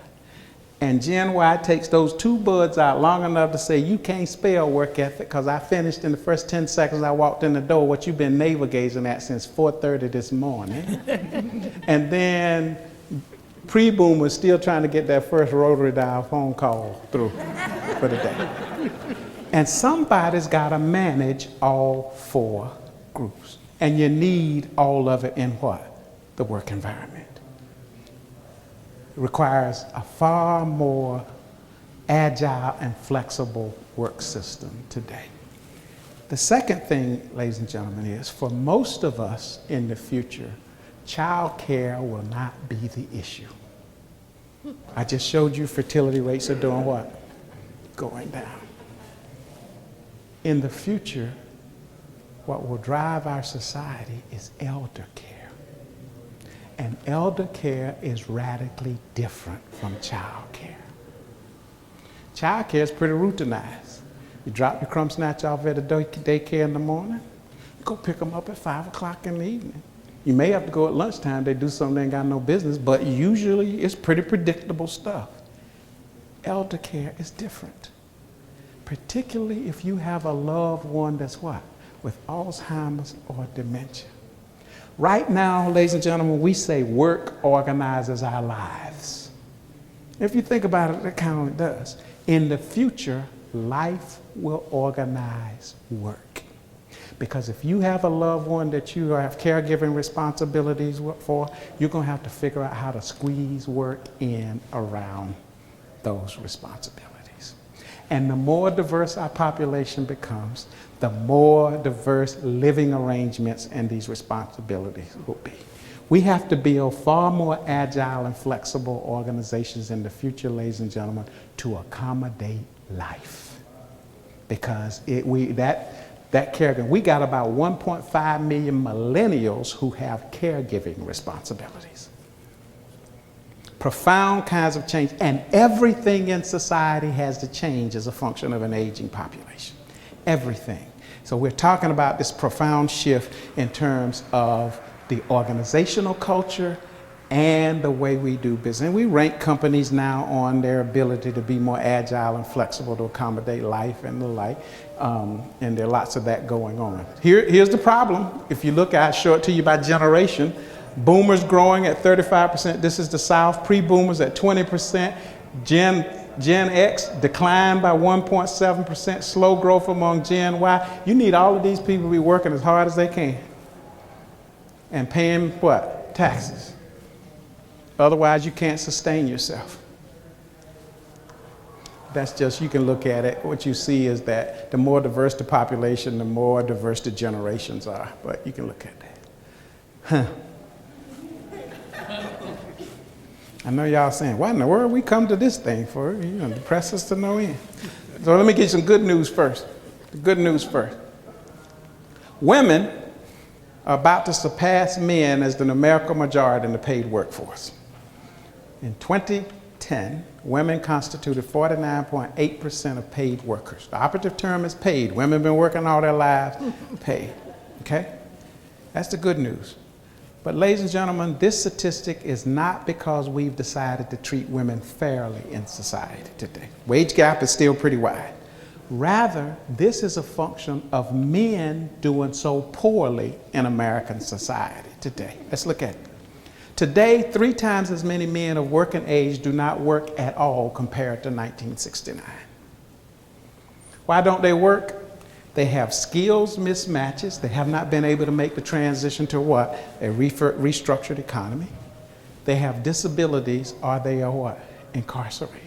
And Gen Y takes those 2 buds out long enough to say, you can't spell work ethic because I finished in the first 10 seconds I walked in the door what you've been navel gazing at since 4:30 this morning. And then pre-boomers still trying to get that first rotary dial phone call through for the day. And somebody's got to manage all 4 groups. And you need all of it in what? The work environment. It requires a far more agile and flexible work system today. The second thing, ladies and gentlemen, is for most of us in the future, child care will not be the issue. I just showed you fertility rates are doing what? Going down. In the future, what will drive our society is elder care. And elder care is radically different from child care. Child care is pretty routinized. You drop your crumb snatch off at the daycare in the morning, you go pick them up at 5 o'clock in the evening. You may have to go at lunchtime, they do something they ain't got no business, but usually it's pretty predictable stuff. Elder care is different, particularly if you have a loved one that's what? With Alzheimer's or dementia. Right now, ladies and gentlemen, we say work organizes our lives. If you think about it, it kind of does. In the future, life will organize work. Because if you have a loved one that you have caregiving responsibilities for, you're going to have to figure out how to squeeze work in around those responsibilities. And the more diverse our population becomes, the more diverse living arrangements and these responsibilities will be. We have to build far more agile and flexible organizations in the future, ladies and gentlemen, to accommodate life. Because that caregiving, we got about 1.5 million millennials who have caregiving responsibilities. Profound kinds of change, and everything in society has to change as a function of an aging population. Everything. So we're talking about this profound shift in terms of the organizational culture and the way we do business. And we rank companies now on their ability to be more agile and flexible to accommodate life and the like. And there are lots of that going on. Here's the problem. If you look at, show it to you by generation, boomers growing at 35%. This is the South. Pre-boomers at 20%. Gen X declined by 1.7%, slow growth among Gen Y. You need all of these people to be working as hard as they can and paying what? Taxes. Otherwise, you can't sustain yourself. That's just, you can look at it. What you see is that the more diverse the population, the more diverse the generations are. But you can look at that. Huh. I know y'all saying, why in the world we come to this thing for? You know, depress us to no end. So let me get you some good news first. The good news first. Women are about to surpass men as the numerical majority in the paid workforce. In 2010, women constituted 49.8% of paid workers. The operative term is paid. Women have been working all their lives, paid, okay? That's the good news. But ladies and gentlemen, this statistic is not because we've decided to treat women fairly in society today. Wage gap is still pretty wide. Rather, this is a function of men doing so poorly in American society today. Let's look at it. Today, 3 times as many men of working age do not work at all compared to 1969. Why don't they work? They have skills mismatches. They have not been able to make the transition to what? A restructured economy. They have disabilities, or they are what? Incarcerated.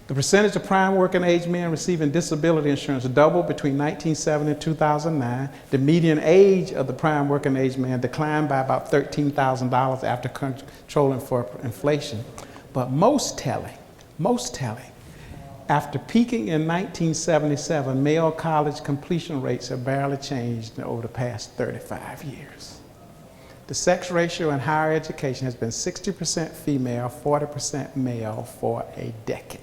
The percentage of prime working age men receiving disability insurance doubled between 1970 and 2009. The median age of the prime working age man declined by about $13,000 after controlling for inflation. But most telling, after peaking in 1977, male college completion rates have barely changed over the past 35 years. The sex ratio in higher education has been 60% female, 40% male for a decade.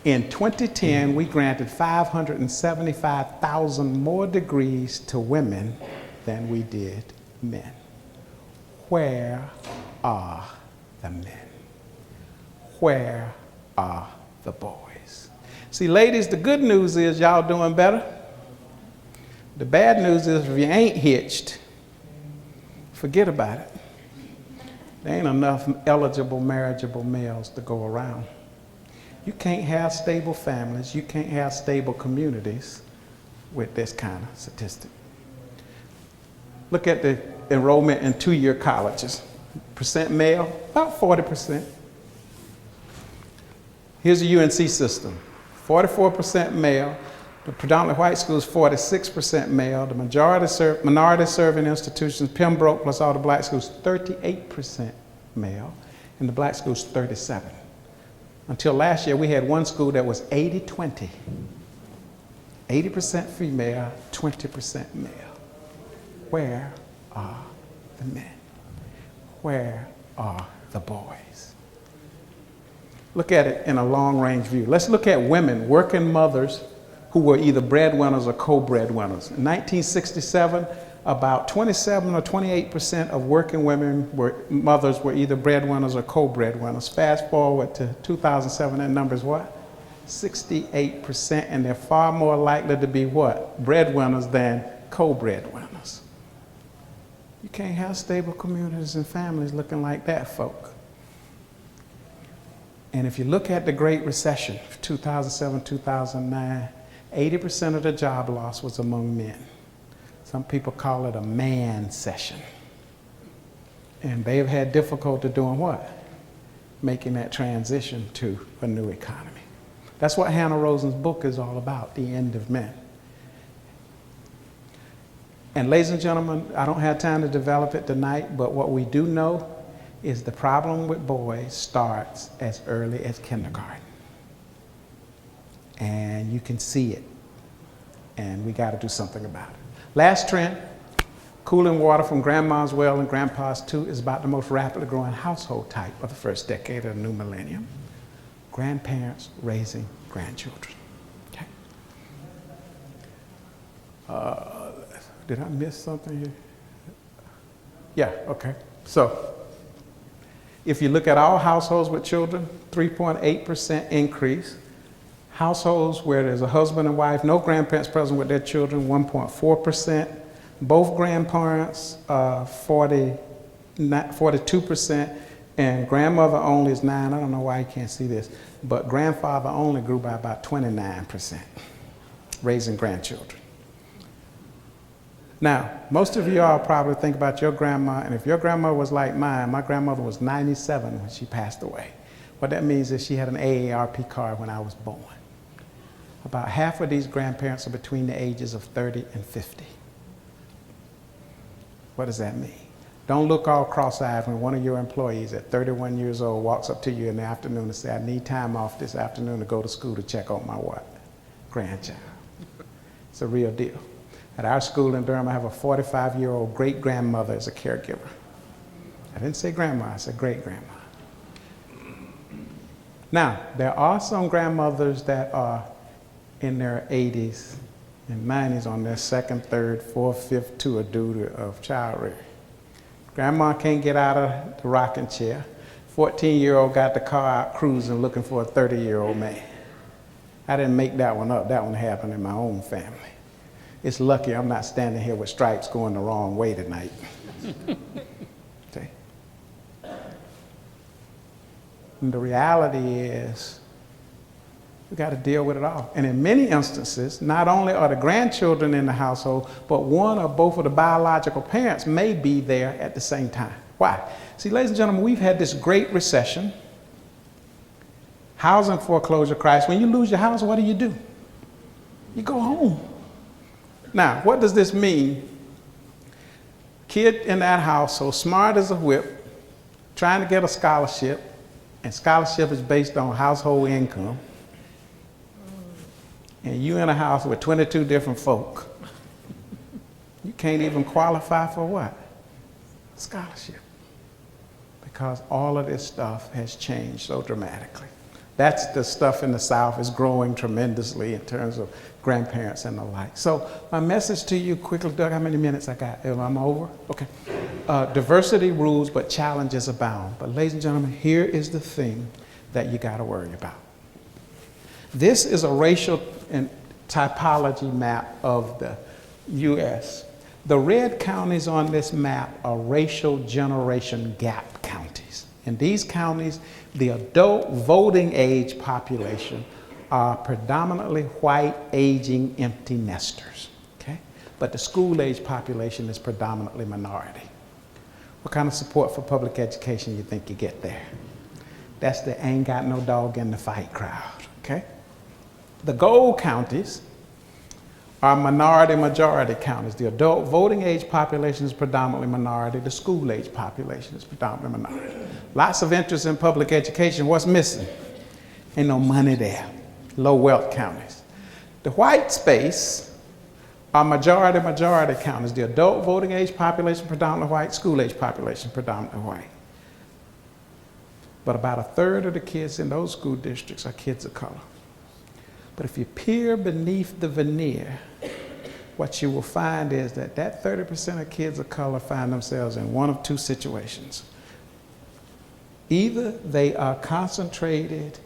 In 2010, we granted 575,000 more degrees to women than we did men. Where are the men? Where are the boys? See, ladies, the good news is y'all doing better. The bad news is if you ain't hitched, forget about it. There ain't enough eligible, marriageable males to go around. You can't have stable families, you can't have stable communities with this kind of statistic. Look at the enrollment in 2-year colleges. Percent male, about 40%. Here's the UNC system, 44% male. The predominantly white schools, 46% male. The minority serving institutions, Pembroke plus all the black schools, 38% male. And the black schools, 37%. Until last year, we had one school that was 80-20. 80% female, 20% male. Where are the men? Where are the boys? Look at it in a long-range view. Let's look at women, working mothers who were either breadwinners or co-breadwinners. In 1967, about 27 or 28% of working mothers were either breadwinners or co-breadwinners. Fast forward to 2007, that number is what? 68%, and they're far more likely to be what? Breadwinners than co-breadwinners. You can't have stable communities and families looking like that, folk. And if you look at the Great Recession, 2007, 2009, 80% of the job loss was among men. Some people call it a man-cession. And they've had difficulty doing what? Making that transition to a new economy. That's what Hannah Rosen's book is all about, The End of Men. And ladies and gentlemen, I don't have time to develop it tonight, but what we do know is the problem with boys starts as early as kindergarten. And you can see it. And we got to do something about it. Last trend, cooling water from grandma's well and grandpa's too is about the most rapidly growing household type of the first decade of the new millennium. Grandparents raising grandchildren. Okay. Did I miss something here? Yeah, okay. So, if you look at all households with children, 3.8% increase. Households where there's a husband and wife, no grandparents present with their children, 1.4%. Both grandparents, 42%, and grandmother only is 9%. I don't know why you can't see this, but grandfather only grew by about 29%, raising grandchildren. Now, most of you all probably think about your grandma, and if your grandma was like mine, my grandmother was 97 when she passed away. What that means is she had an AARP card when I was born. About half of these grandparents are between the ages of 30 and 50. What does that mean? Don't look all cross-eyed when one of your employees at 31 years old walks up to you in the afternoon and says, I need time off this afternoon to go to school to check on my what? Grandchild. It's a real deal. At our school in Durham, I have a 45-year-old great-grandmother as a caregiver. I didn't say grandma, I said great-grandma. Now, there are some grandmothers that are in their 80s and 90s on their second, third, fourth, fifth tour due to of child rearing. Grandma can't get out of the rocking chair. 14-year-old got the car out cruising looking for a 30-year-old man. I didn't make that one up. That one happened in my own family. It's lucky I'm not standing here with stripes going the wrong way tonight. See? And the reality is, we got to deal with it all. And in many instances, not only are the grandchildren in the household, but one or both of the biological parents may be there at the same time. Why? See, ladies and gentlemen, we've had this Great Recession, housing foreclosure crisis. When you lose your house, what do? You go home. Now, what does this mean? Kid in that household, smart as a whip, trying to get a scholarship, and scholarship is based on household income. And you in a house with 22 different folk. You can't even qualify for what? Scholarship. Because all of this stuff has changed so dramatically. That's the stuff in the South is growing tremendously in terms of grandparents and the like. So my message to you quickly, Doug, how many minutes I got? Am I over? Okay. Diversity rules, but challenges abound. But ladies and gentlemen, here is the thing that you got to worry about. This is a racial and typology map of the U.S. The red counties on this map are racial generation gap counties. In these counties, the adult voting age population are predominantly white, aging, empty nesters, okay? But the school age population is predominantly minority. What kind of support for public education you think you get there? That's the ain't got no dog in the fight crowd, okay? The gold counties are minority-majority counties. The adult voting age population is predominantly minority. The school age population is predominantly minority. Lots of interest in public education. What's missing? Ain't no money there. Low wealth counties. The white space are majority-majority counties. The adult voting age population predominantly white. School age population predominantly white. But about a third of the kids in those school districts are kids of color. But if you peer beneath the veneer, what you will find is that 30% of kids of color find themselves in one of two situations. Either they are concentrated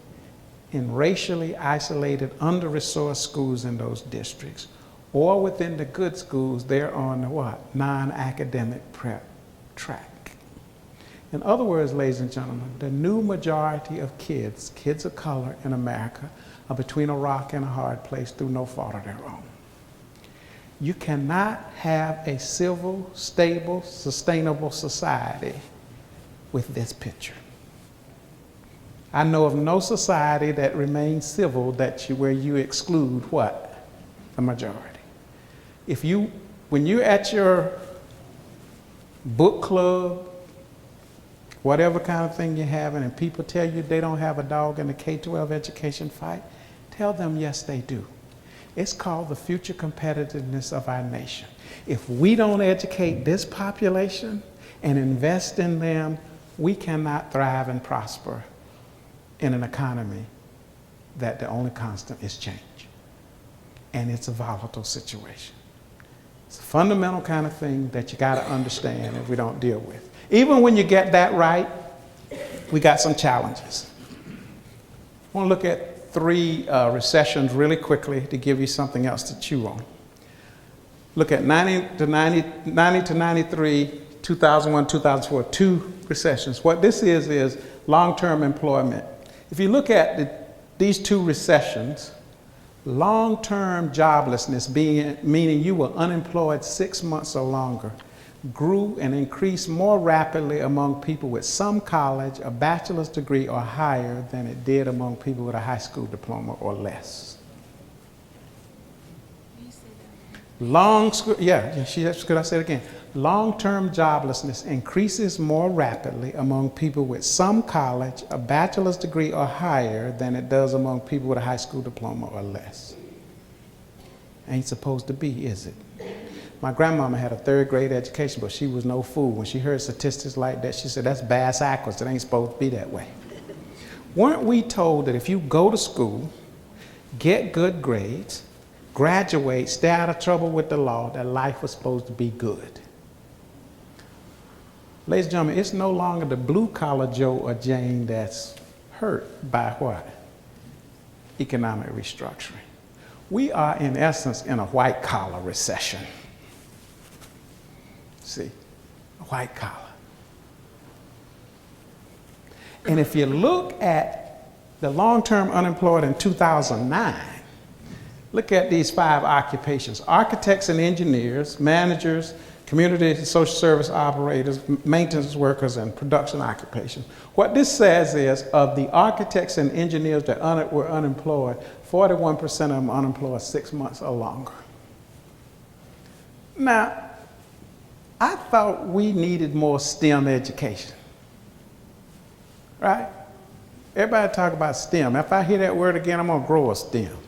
in racially isolated, under-resourced schools in those districts, or within the good schools, they're on the what? Non-academic prep track. In other words, ladies and gentlemen, the new majority of kids of color in America, are between a rock and a hard place through no fault of their own. You cannot have a civil, stable, sustainable society with this picture. I know of no society that remains civil where you exclude what? The majority. When you're at your book club, whatever kind of thing you're having, and people tell you they don't have a dog in the K-12 education fight, tell them yes, they do. It's called the future competitiveness of our nation. If we don't educate this population and invest in them, we cannot thrive and prosper in an economy that the only constant is change. And it's a volatile situation. It's a fundamental kind of thing that you got to understand if we don't deal with. Even when you get that right, we got some challenges. I want to look at 3 recessions really quickly to give you something else to chew on. Look at 90 to 93, 2001, 2004, 2 recessions. What this is long-term employment. If you look at these 2 recessions, long-term joblessness, meaning you were unemployed 6 months or longer, grew and increased more rapidly among people with some college, a bachelor's degree or higher than it did among people with a high school diploma or less. Could I say it again? Long-term joblessness increases more rapidly among people with some college, a bachelor's degree or higher than it does among people with a high school diploma or less. Ain't supposed to be, is it? My grandmama had a 3rd grade education, but she was no fool. When she heard statistics like that, she said, that's bass backwards. It ain't supposed to be that way. Weren't we told that if you go to school, get good grades, graduate, stay out of trouble with the law, that life was supposed to be good. Ladies and gentlemen, it's no longer the blue-collar Joe or Jane that's hurt by what? Economic restructuring. We are, in essence, in a white-collar recession. See, a white collar. And if you look at the long-term unemployed in 2009, look at these 5 occupations: architects and engineers, managers, community and social service operators, maintenance workers, and production occupations. What this says is, of the architects and engineers that were unemployed, 41% of them unemployed 6 months or longer. Now, I thought we needed more STEM education, right? Everybody talk about STEM. If I hear that word again, I'm gonna grow a stem.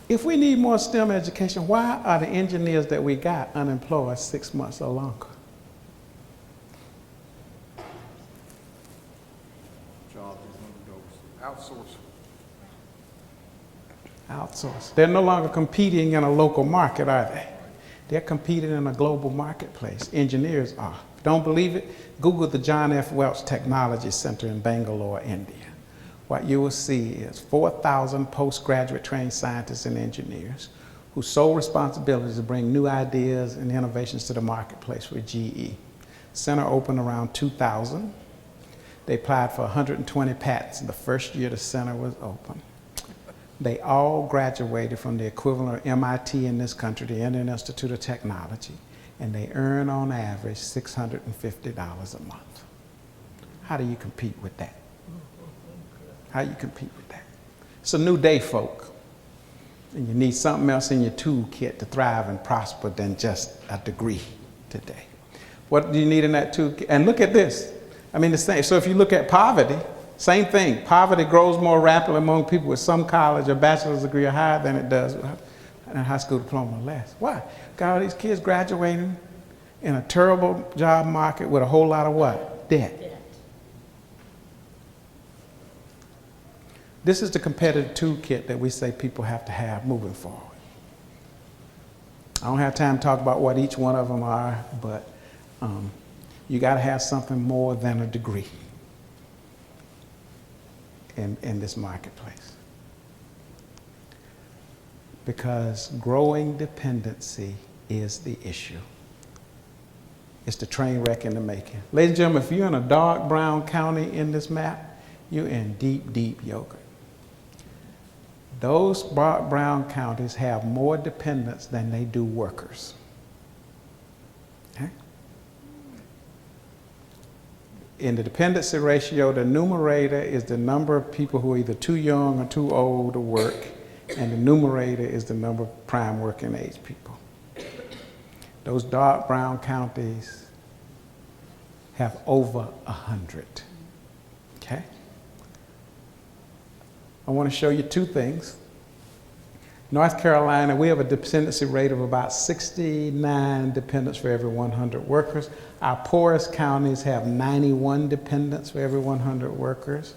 If we need more STEM education, why are the engineers that we got unemployed 6 months or longer? Job is one of those. Outsource. They're no longer competing in a local market, are they? They're competing in a global marketplace. Engineers are. Don't believe it? Google the John F. Welch Technology Center in Bangalore, India. What you will see is 4,000 postgraduate trained scientists and engineers whose sole responsibility is to bring new ideas and innovations to the marketplace for GE. Center opened around 2000. They applied for 120 patents in the first year the center was open. They all graduated from the equivalent of MIT in this country, the Indian Institute of Technology, and they earn on average $650 a month. How do you compete with that? How you compete with that? It's a new day, folk. And you need something else in your toolkit to thrive and prosper than just a degree today. What do you need in that toolkit? And look at this. I mean, the same. So if you look at poverty, same thing. Poverty grows more rapidly among people with some college or bachelor's degree or higher than it does with a high school diploma or less. Why? Got all these kids graduating in a terrible job market with a whole lot of what? Debt. This is the competitive toolkit that we say people have to have moving forward. I don't have time to talk about what each one of them are, but you got to have something more than a degree in this marketplace. Because growing dependency is the issue. It's the train wreck in the making. Ladies and gentlemen, if you're in a dark brown county in this map, you're in deep, deep yogurt. Those brown counties have more dependents than they do workers. Okay? In the dependency ratio, the numerator is the number of people who are either too young or too old to work, and the numerator is the number of prime working age people. Those dark brown counties have over 100. Okay? I want to show you 2 things. North Carolina, we have a dependency rate of about 69 dependents for every 100 workers. Our poorest counties have 91 dependents for every 100 workers.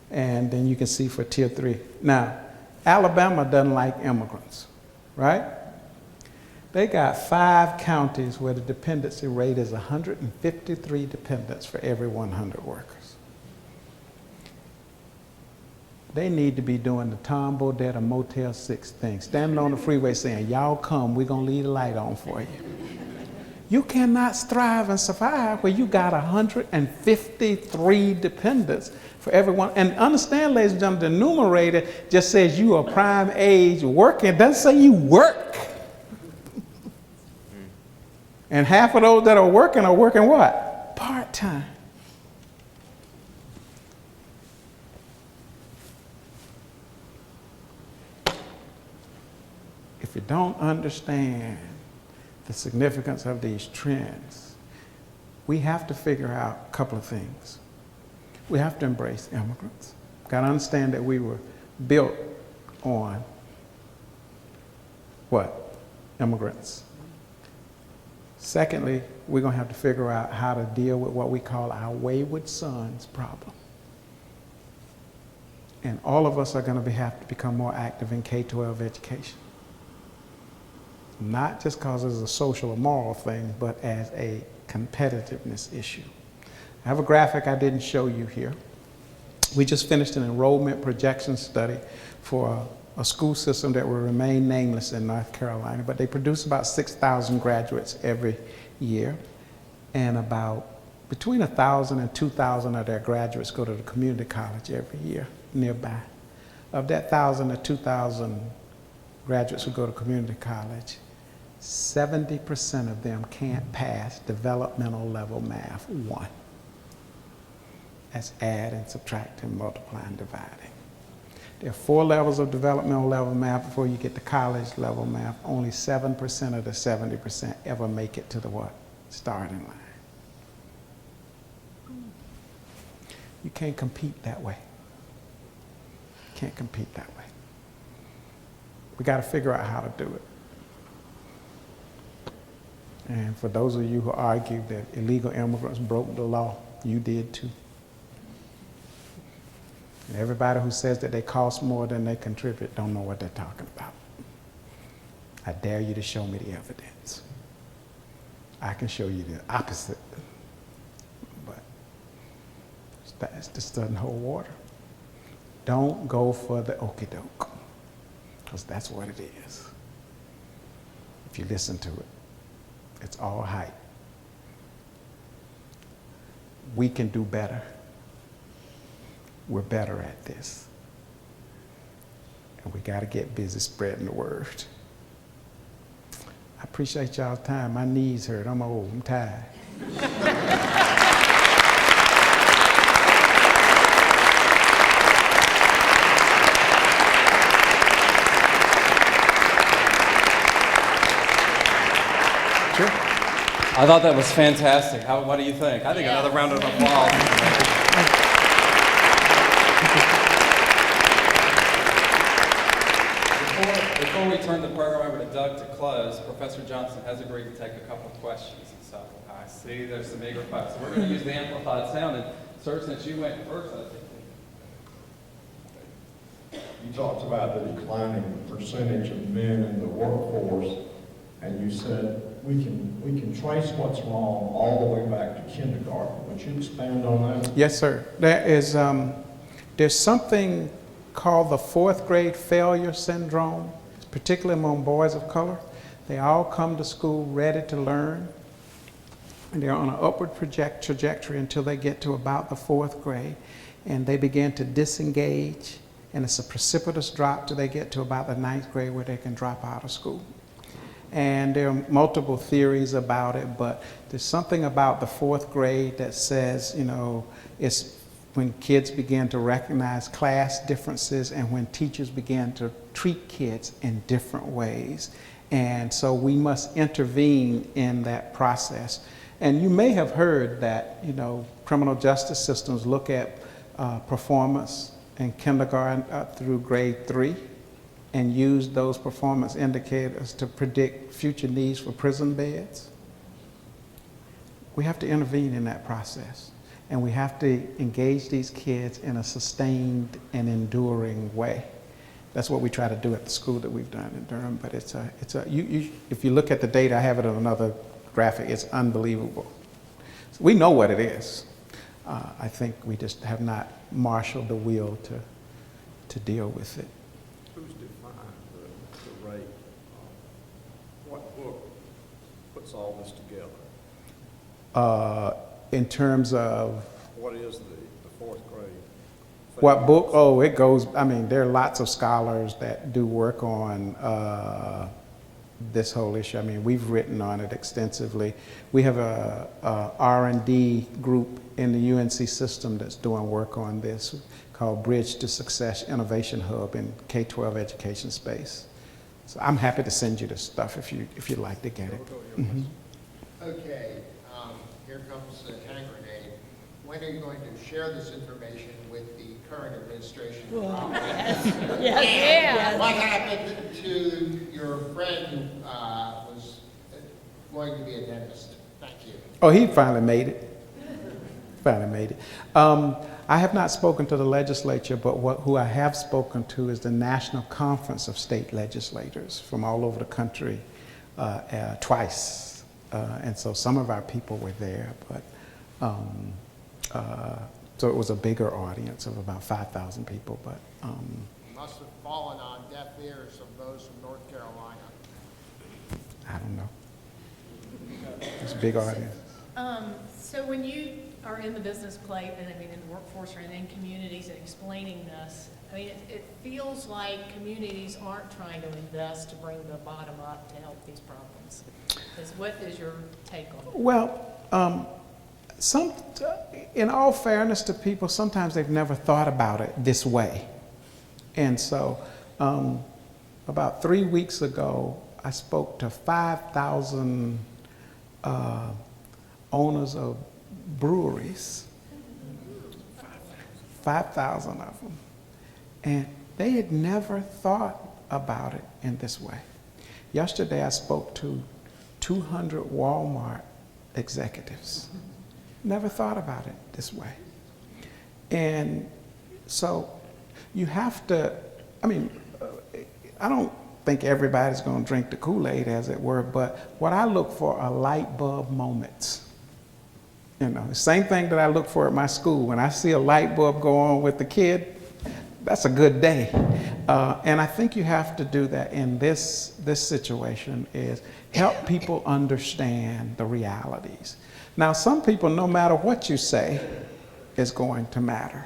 And then you can see for tier 3. Now, Alabama doesn't like immigrants, right? They got 5 counties where the dependency rate is 153 dependents for every 100 workers. They need to be doing the Tom Bodett or Motel 6 thing, standing on the freeway saying, y'all come, we're going to leave the light on for you. You cannot thrive and survive where you got 153 dependents for everyone. And understand, ladies and gentlemen, the numerator just says you are prime age working. It doesn't say you work. And half of those that are working what? Part-time. If you don't understand the significance of these trends, we have to figure out a couple of things. We have to embrace immigrants. Got to understand that we were built on what? Immigrants. Secondly, we're going to have to figure out how to deal with what we call our wayward sons problem. And all of us are going to have to become more active in K-12 education. Not just because it's a social or moral thing, but as a competitiveness issue. I have a graphic I didn't show you here. We just finished an enrollment projection study for a school system that will remain nameless in North Carolina, but they produce about 6,000 graduates every year, and about between 1,000 and 2,000 of their graduates go to the community college every year nearby. Of that 1,000 to 2,000 graduates who go to community college, 70% of them can't pass developmental level math 1. That's add and subtract and multiply and dividing. There are 4 levels of developmental level math before you get to college level math. Only 7% of the 70% ever make it to the what? Starting line. You can't compete that way. Can't compete that way. We got to figure out how to do it. And for those of you who argue that illegal immigrants broke the law, you did too. And everybody who says that they cost more than they contribute don't know what they're talking about. I dare you to show me the evidence. I can show you the opposite, but that just doesn't hold water. Don't go for the okie doke, because that's what it is. If you listen to it, it's all hype. We can do better. We're better at this. And we got to get busy spreading the word. I appreciate y'all's time. My knees hurt. I'm old. I'm tired. Sure. I thought that was fantastic. What do you think? I think another round of applause. Before we turn the program over to Doug to close, Professor Johnson has agreed to take a couple of questions. And so I see there's some eager folks. So we're going to use the amplified sound. And sir, since you went first, I think. You talked about the declining percentage of men in the workforce, and you said we can trace what's wrong all the way back to kindergarten. Would you expand on that? Yes, sir. There is there's something called the 4th grade failure syndrome, particularly among boys of color. They all come to school ready to learn, and they're on an upward trajectory until they get to about the 4th grade, and they begin to disengage, and it's a precipitous drop till they get to about the 9th grade where they can drop out of school. And there are multiple theories about it, but there's something about the 4th grade that says, you know, it's when kids begin to recognize class differences and when teachers begin to treat kids in different ways. And so we must intervene in that process. And you may have heard that, you know, criminal justice systems look at performance in kindergarten up through grade 3 and use those performance indicators to predict future needs for prison beds. We have to intervene in that process. And we have to engage these kids in a sustained and enduring way. That's what we try to do at the school that we've done in Durham. But if you look at the data, I have it on another graphic, it's unbelievable. So we know what it is. I think we just have not marshaled the will to deal with it. Who's defined the rate? What book puts all this together? In terms of What is the 4th grade? what book? Oh, it goes, I mean, there are lots of scholars that do work on this whole issue. I mean, we've written on it extensively. We have a R&D group in the UNC system that's doing work on this called Bridge to Success Innovation Hub in K-12 education space. So I'm happy to send you the stuff if you'd like to get it. Mm-hmm. Okay, here comes the hand grenade. When are you going to share this information with the current administration? Yeah. What happened to your friend who was going to be a dentist? Thank you. Oh, he finally made it. Finally made it. I have not spoken to the legislature, but who I have spoken to is the National Conference of State Legislators from all over the country twice. And so some of our people were there, but so it was a bigger audience of about 5,000 people. But Must have fallen on deaf ears of those from North Carolina. I don't know. It's a big audience. So when you are in the business plate, and I mean in the workforce or in communities and explaining this, I mean, it feels like communities aren't trying to invest to bring the bottom up to help these problems. What is your take on it? Well, in all fairness to people, sometimes they've never thought about it this way. And so about 3 weeks ago, I spoke to 5,000 owners of breweries, 5,000 of them. And they had never thought about it in this way. Yesterday, I spoke to 200 Walmart executives. Never thought about it this way. And so you have to, I mean, I don't think everybody's going to drink the Kool-Aid, as it were, but what I look for are light bulb moments. You know, the same thing that I look for at my school. When I see a light bulb go on with the kid, that's a good day. And I think you have to do that in this situation, is help people understand the realities. Now, some people, no matter what you say, is going to matter.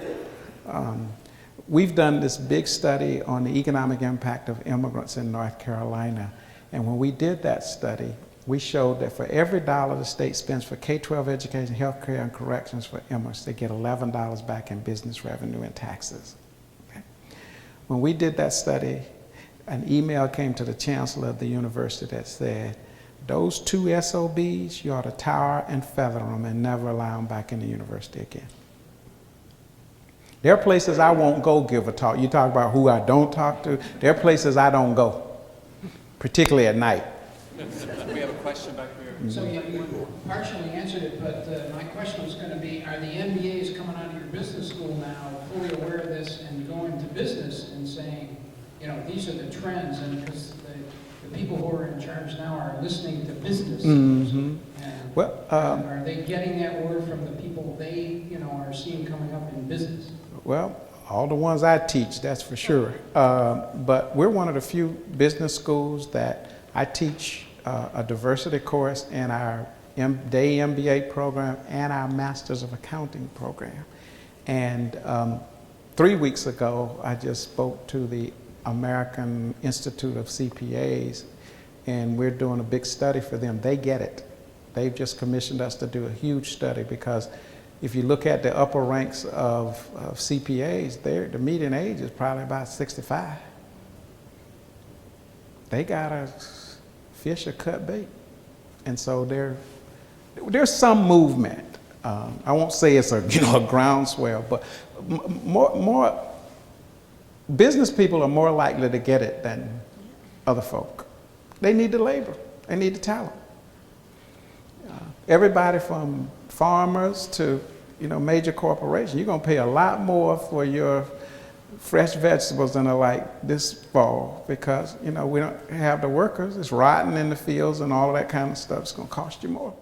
We've done this big study on the economic impact of immigrants in North Carolina. And when we did that study, we showed that for every dollar the state spends for K-12 education, healthcare, and corrections for immigrants, they get $11 back in business revenue and taxes. Okay. When we did that study, an email came to the chancellor of the university that said, those two SOBs, you ought to tar and feather them and never allow them back in the university again. There are places I won't go give a talk. You talk about who I don't talk to. There are places I don't go, particularly at night. We have a question back here. So you partially answered it, but my question was going to be, are the MBAs coming out of your business school now fully aware of this and going to business and saying, you know, these are the trends, and because the people who are in charge now are listening to business. Mm-hmm. And Well, are they getting that word from the people they, you know, are seeing coming up in business? well, all the ones I teach, that's for sure. But we're one of the few business schools that I teach a diversity course in our day MBA program and our Masters of Accounting program. And 3 weeks ago, I just spoke to the American Institute of CPAs, and we're doing a big study for them. They get it. They've just commissioned us to do a huge study, because if you look at the upper ranks of CPAs, the median age is probably about 65. They gotta fish or cut bait. And so there's some movement. I won't say it's a groundswell, but more business people are more likely to get it than other folk. They need the labor. They need the talent. Everybody from farmers to major corporations, you're going to pay a lot more for your fresh vegetables than are like this fall, because we don't have the workers. It's rotting in the fields and all of that kind of stuff. It's going to cost you more.